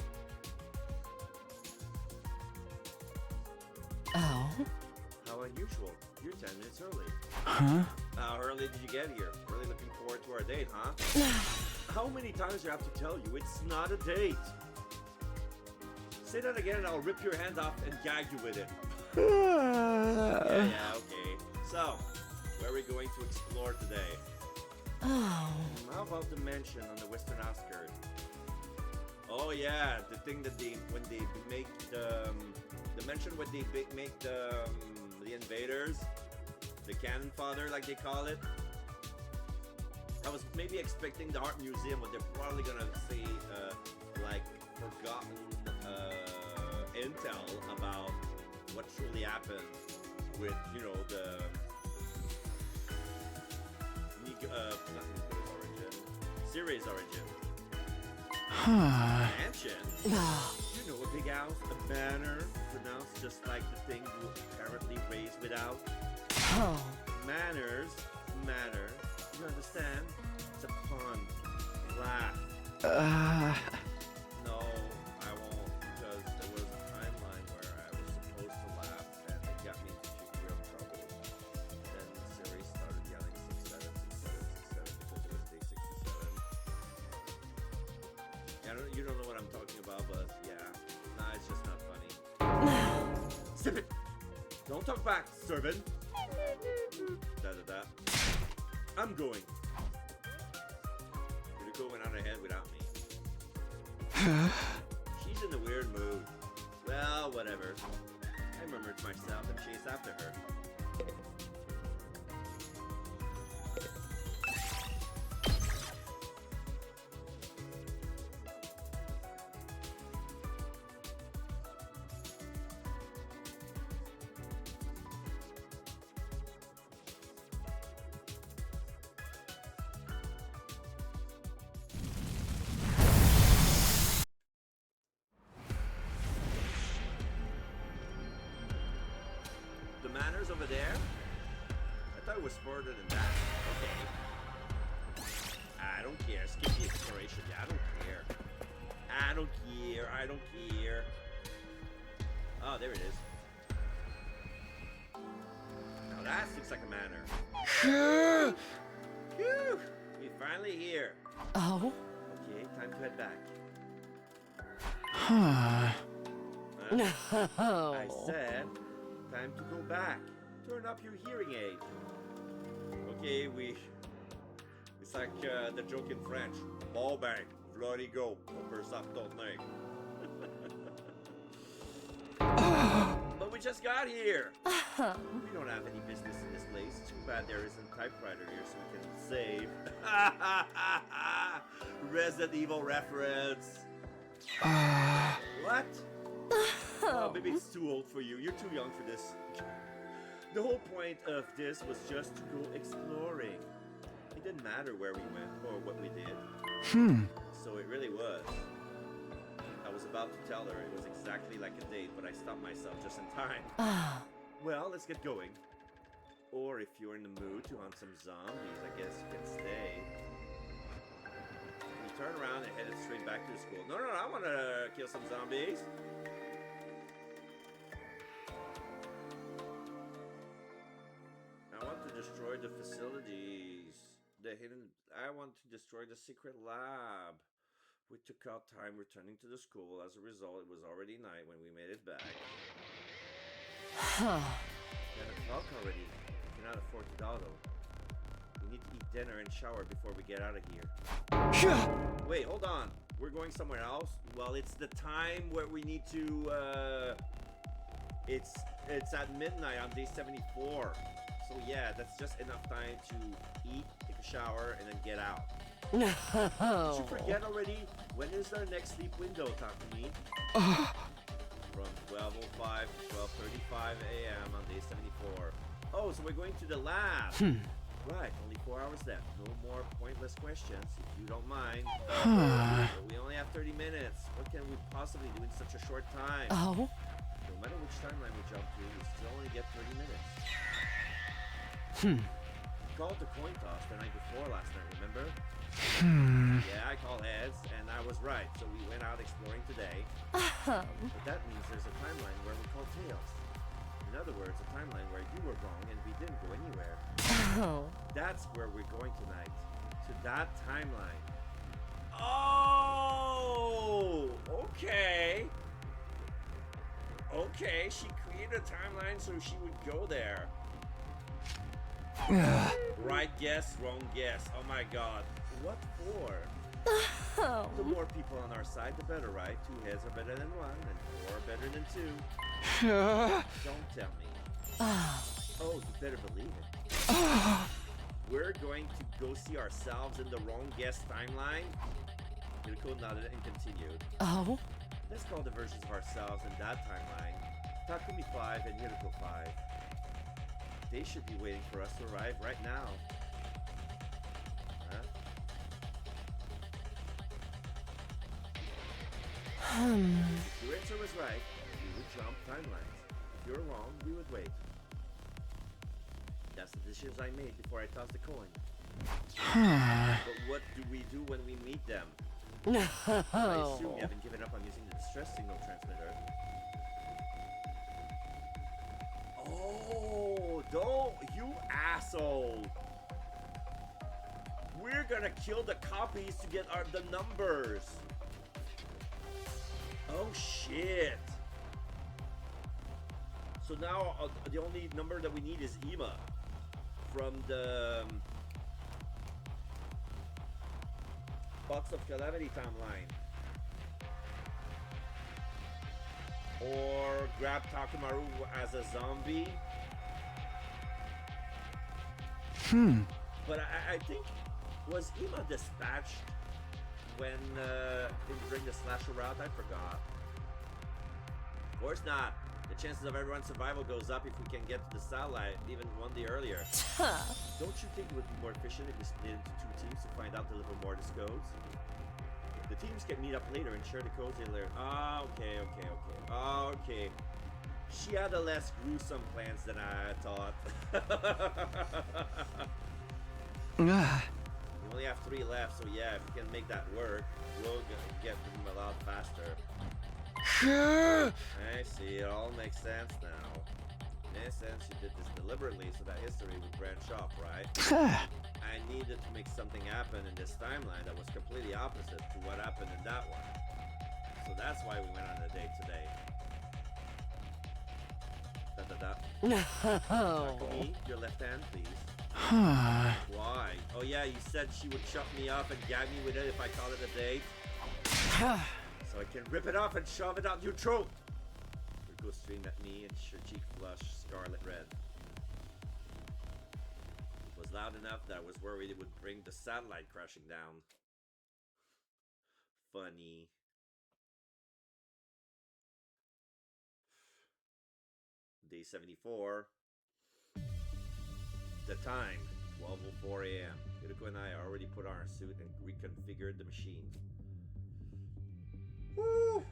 Oh? How unusual. You're 10 minutes early. Huh? How early did you get here? Really looking forward to our date, huh? How many times do I have to tell you it's not a date? Say that again and I'll rip your hand off and gag you with it. Yeah, okay. So, where are we going to explore today? Oh. How about the mansion on the western outskirts? Oh yeah, the thing that when they make the mansion when they make the invaders, the cannon fodder like they call it. I was maybe expecting the art museum, but they're probably gonna say like forgotten intel about what truly happened with, you know, the not Nico's origin, Siri's origin. Mansion? You know, a big house, a manor, pronounced just like the thing you apparently raised without. Oh. Manners, manner. You understand? It's a pun. Laugh. No, I won't, because there was a timeline where I was supposed to laugh and it got me into real trouble. Then Siri started yelling 67, 67, 67 because it was day 67. Yeah, you don't know what I'm talking about, but yeah. Nah, it's just not funny. Zip it! Don't talk back, servant! Da-da-da. I'm going. Hideko went on ahead without me. She's in a weird mood. Well, whatever. I murmured to myself and chased after her. Manners over there? I thought it was further than that. Okay. I don't care. Skip the exploration. Yeah, I don't care. I don't care. I don't care. Oh, there it is. looks like a manor. Phew! We finally here. Oh? Okay, time to head back. No. I said, time to go back. Turn up your hearing aid. Okay, it's like the joke in French. Ball bang, bloody go, uppers up, don't they? But we just got here. We don't have any business in this place. Too bad there isn't a typewriter here so we can save. Resident Evil reference. What? Oh, maybe it's too old for you. You're too young for this. The whole point of this was just to go exploring. It didn't matter where we went or what we did. So it really was. I was about to tell her it was exactly like a date, but I stopped myself just in time. Well, let's get going. Or if you're in the mood to hunt some zombies, I guess you can stay. We turn around and headed straight back to the school. No, I want to kill some zombies. I want to destroy the facilities. I want to destroy the secret lab. We took out time returning to the school. As a result, it was already night when we made it back. 10 o'clock already. We cannot afford to dawdle. We need to eat dinner and shower before we get out of here. Wait, hold on. We're going somewhere else? Well, it's the time where we need to, It's at midnight on day 74. So yeah, that's just enough time to eat, take a shower, and then get out. No. Did you forget already? When is our next sleep window, Takumi? From 12:05 to 12:35 a.m. on day 74. Oh, so we're going to the lab. Right, only 4 hours left. No more pointless questions, if you don't mind. So we only have 30 minutes. What can we possibly do in such a short time? Oh? No matter which timeline we jump to, we still only get 30 minutes. We called the coin toss the night before last night, remember? Yeah, I called heads, and I was right. So we went out exploring today. But that means there's a timeline where we call tails. In other words, a timeline where you were wrong and we didn't go anywhere. That's where we're going tonight. To that timeline. Oh! Okay. Okay, she created a timeline so she would go there. Right guess, wrong guess. Oh my god. What for? The more people on our side, the better, right? 2 heads are better than 1, and 4 are better than 2. Don't tell me. Oh, you better believe it. We're going to go see ourselves in the wrong guess timeline. Yuriko nodded and continued. Oh? Let's call the versions of ourselves in that timeline Takumi 5 and Yuriko 5. They should be waiting for us to arrive right now. Huh? If your answer was right, we would jump timelines. If you were wrong, we would wait. That's the decisions I made before I tossed the coin. But what do we do when we meet them? I assume you haven't given up on using the distress signal transmitter. Oh, don't, you asshole! We're gonna kill the copies to get the numbers. Oh shit! So now the only number that we need is Ima from the Box of Calamity timeline. Or grab Takumaru as a zombie. But I think, was Ima dispatched when during the slasher route? I forgot. Of course not. The chances of everyone's survival goes up if we can get to the satellite even one day earlier. Don't you think it would be more efficient if we split into 2 teams to find out the Livermortis codes? The teams can meet up later and share the codes they learn. Okay. She had a less gruesome plans than I thought. We only have 3 left, so yeah, if we can make that work, we'll get them a lot faster. I see, it all makes sense now. In a sense, she did this deliberately so that history would branch off, right? I needed to make something happen in this timeline that was completely opposite to what happened in that one. So that's why we went on a date today. Takumi, your left hand, please. Why? Oh yeah, you said she would chop me off and gag me with it if I call it a date. So I can rip it off and shove it out your throat. Go streamed at me and her cheek flushed scarlet red. It was loud enough that I was worried it would bring the satellite crashing down. Funny. Day 74. The time, 12:04 a.m. Hiroko and I already put on our suit and reconfigured the machine. Woo!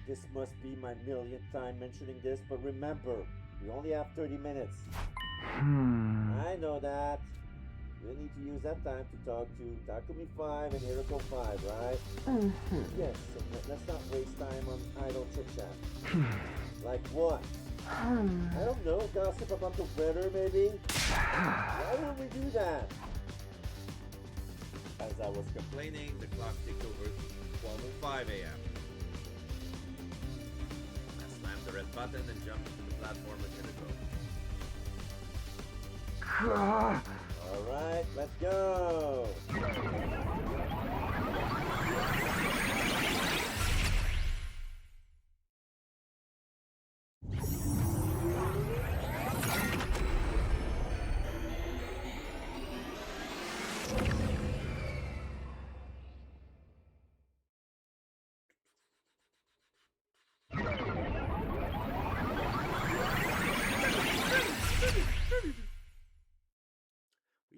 This must be my millionth time mentioning this, but remember, we only have 30 minutes. I know that. We'll need to use that time to talk to Takumi 5 and Hiroko 5, right? Yes, so let's not waste time on idle chit-chat. Like what? I don't know, gossip about the weather, maybe? Why would we do that? As I was complaining, the clock ticked over 12:05 a.m. I slammed the red button and jumped into the platform with Hiroko. Alright, let's go!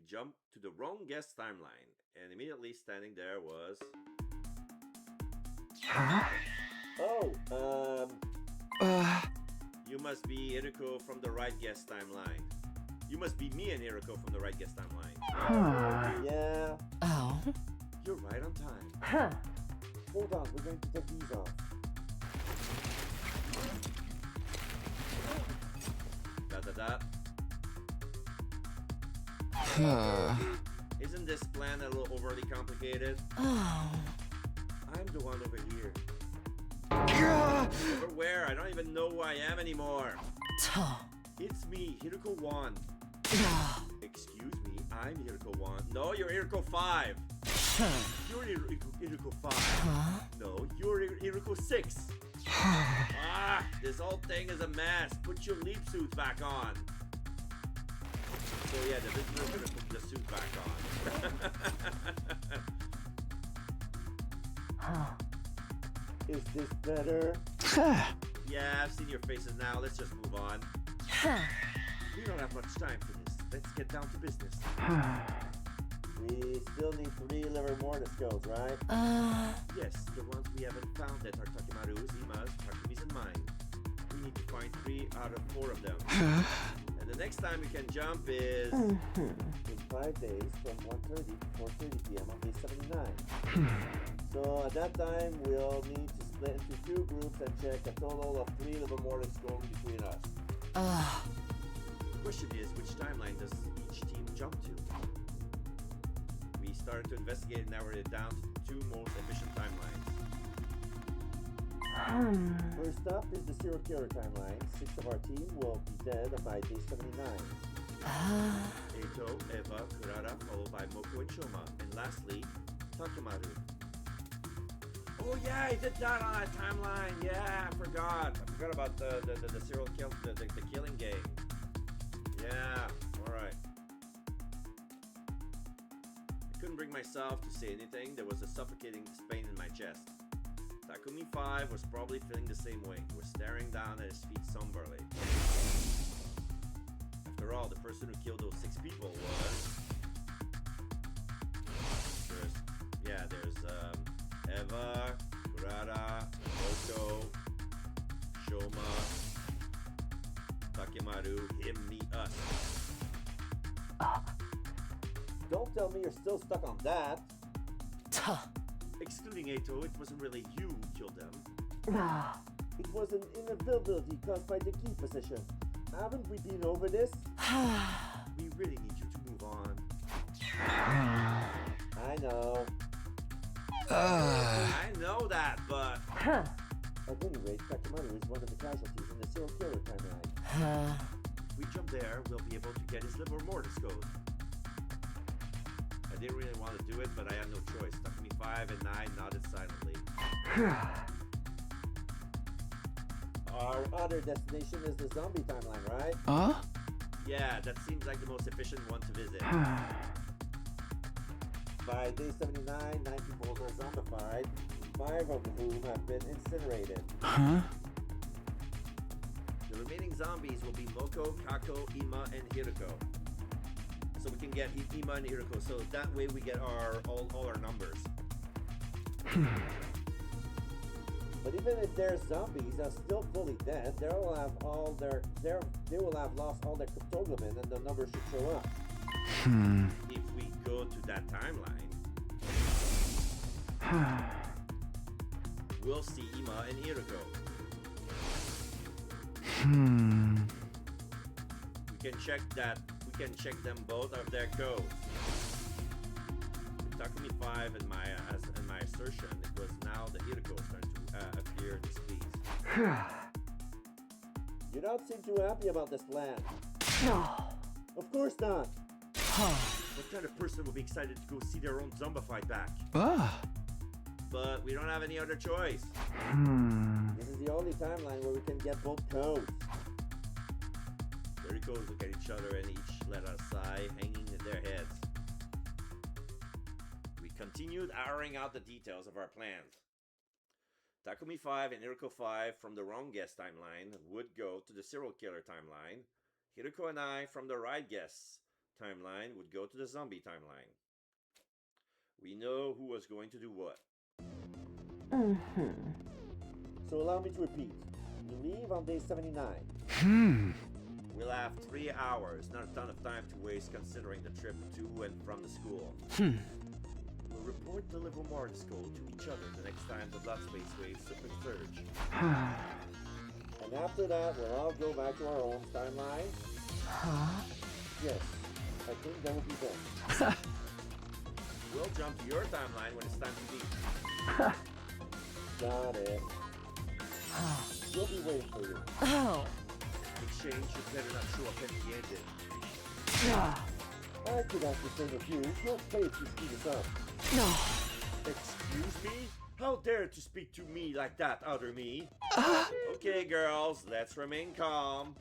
Jumped to the wrong guest timeline, and immediately standing there was... You must be Hiroko from the right guest timeline. You must be me and Hiroko from the right guest timeline. Yeah. Oh? You're right on time. Hold on, we're going to take these off. Isn't this plan a little overly complicated? Oh. I'm the one over here. Over where? I don't even know who I am anymore. It's me, Hiroko 1. Excuse me, I'm Hiroko 1. No, you're Hiroko 5. You're Hiroko 5. No, you're Hiroko 6. This whole thing is a mess. Put your leap suit back on. So yeah, the visitor's gonna put the suit back on. Is this better? Yeah, I've seen your faces now. Let's just move on. We don't have much time for this. Let's get down to business. We still need 3 Livermore skills, right? Yes, the ones we haven't found that are Takimaru's, Ima's, Takumi's, and mine. We need to find 3 out of 4 of them. And the next time we can jump is... in 5 days from 1:30 to 4:30 p.m. on day 79. So at that time, we'll need to split into 2 groups and check a total of 3 Livermore scoring between us. The question is, which timeline does each team jump to? We started to investigate and narrowed it down to the 2 most efficient timelines. First up is the serial killer timeline. 6 of our team will be dead by day 79. Eito, Eva, Kurara, followed by Moko and Shoma. And lastly, Takimaru. Oh yeah, I did that on that timeline. Yeah, I forgot. I forgot about the serial kill, the killing game. Yeah, alright. I couldn't bring myself to say anything. There was a suffocating pain in my chest. Takumi 5 was probably feeling the same way. He was staring down at his feet somberly. After all, the person who killed those 6 people was... There's Eva, Kurara, Moko, Shoma, Takimaru, him, me, us. Don't tell me you're still stuck on that. Excluding Eito, it wasn't really you who killed them. It was an inevitability caused by the key position. Haven't we been over this? We really need you to move on. I know. I know that, but... At any rate, Takamaro is one of the casualties in the serial killer timeline. If we jump there, we'll be able to get his liver mortis code. I didn't really want to do it, but I had no choice. Takumi 5 and 9 nodded silently. Our other destination is the zombie timeline, right? Huh? Yeah, that seems like the most efficient one to visit. By day 79, 9 people are zombified, 5 of whom have been incinerated. Huh? The remaining zombies will be Moko, Kako, Ima, and Hiroko. So we can get Ima and Hiroko, so that way we get all our numbers. But even if their zombies are still fully dead, they will have lost all their cryptoglobin, and the numbers should show up. If we go to that timeline, we'll see Ima and Hiroko. We can check them both of their codes. Takumi 5 and my assertion, it was now the Hiroko's turn to appear displeased. You don't seem too happy about this plan. No. Of course not. What kind of person would be excited to go see their own zombified back? But we don't have any other choice. This is the only timeline where we can get both codes. The Ricos look at each other and each let a sigh hanging in their heads. We continued ironing out the details of our plans. Takumi 5 and Hiroko 5 from the wrong guess timeline would go to the serial killer timeline. Hiroko and I from the right guess timeline would go to the zombie timeline. We know who was going to do what. So allow me to repeat. We leave on day 79. We'll have 3 hours, not a ton of time to waste considering the trip to and from the school. We'll report the liver mortis code to each other the next time the blood space waves super surge. And after that, we'll all go back to our own timeline. Yes, I think that will be done. We'll jump to your timeline when it's time to meet. Got it. We'll be waiting for you. Exchange, you better not show up empty-handed. I could ask the same of you. You'll pay if you speed us up. Excuse me? How dare to speak to me like that, other me? Okay, girls, let's remain calm.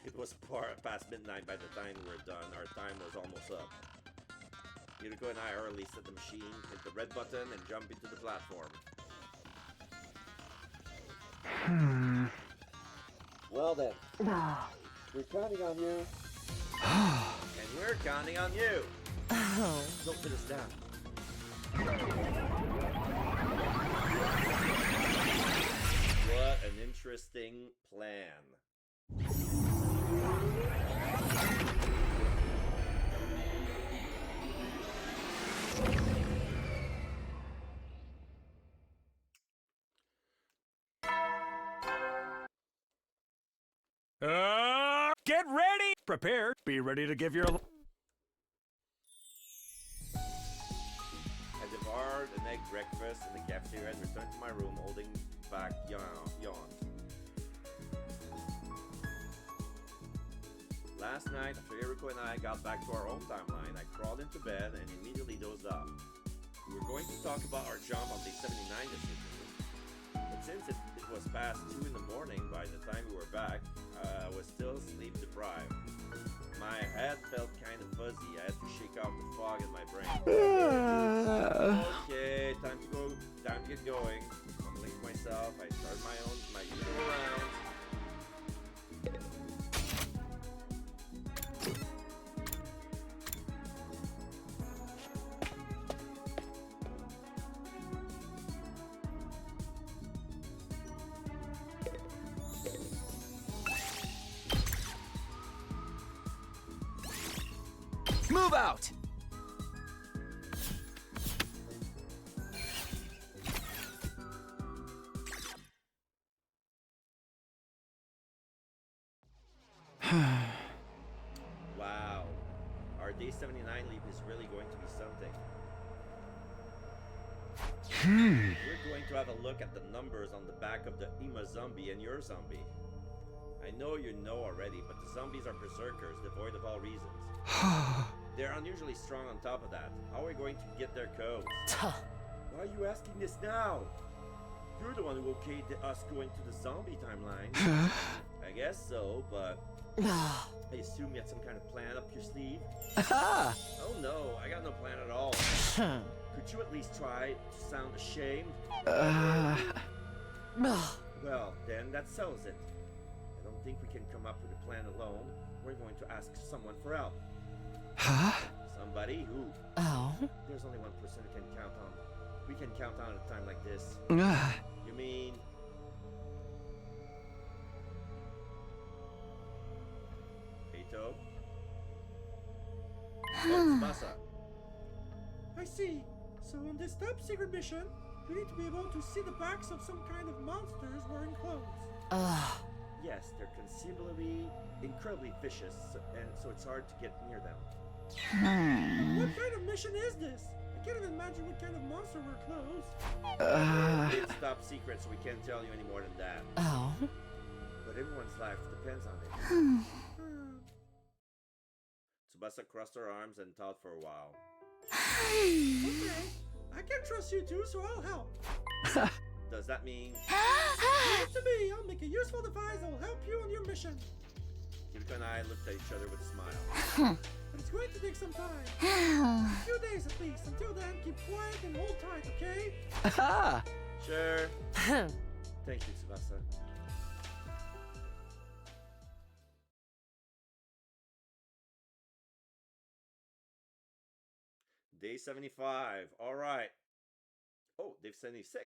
It was past midnight by the time we were done. Our time was almost up. Hiroko and I early set the machine, hit the red button, and jump into the platform. Well then, we're counting on you. And we're counting on you. Don't let us down. What an interesting plan. Get ready! Prepare. Be ready to give your... I devoured an egg breakfast in the cafeteria and returned to my room holding back yawn. Last night, after Hiroko and I got back to our own timeline, I crawled into bed and immediately dozed off. We were going to talk about our jump on day 79 decision, but since it was past 2 in the morning by the time we were back, I was still sleep deprived. My head felt kind of fuzzy. I had to shake off the fog in my brain. Okay, time to get going. Mumbling to myself, I started my usual rounds. Move out! Wow. Our day 79 leap is really going to be something. We're going to have a look at the numbers on the back of the Ima zombie and your zombie. I know you know already, but the zombies are berserkers, devoid of all reasons. They're unusually strong on top of that. How are we going to get their codes? Why are you asking this now? You're the one who okayed us going to the zombie timeline. I guess so, but I assume you had some kind of plan up your sleeve. Oh no, I got no plan at all. Could you at least try to sound ashamed? Well, then that settles it. I don't think we can come up with a plan alone. We're going to ask someone for help. Somebody who? Oh? There's only one person we can count on. We can count on at a time like this. You mean? Eito? Tsubasa. I see. So on this top secret mission, we need to be able to see the backs of some kind of monsters wearing clothes. Yes, they're conceivably incredibly vicious, and so it's hard to get near them. What kind of mission is this? I can't even imagine what kind of monster wear clothes. It's top secret, so we can't tell you any more than that. Oh? But everyone's life depends on it. Tsubasa crossed her arms and thought for a while. Okay, I can trust you too, so I'll help. Does that mean? Seems to me, I'll make a useful device that will help you on your mission. Kiriko and I looked at each other with a smile. But it's going to take some time. A few days at least. Until then, keep quiet and hold tight, okay? Sure. Thank you, Tsubasa. Day 75. All right. Oh, day 76.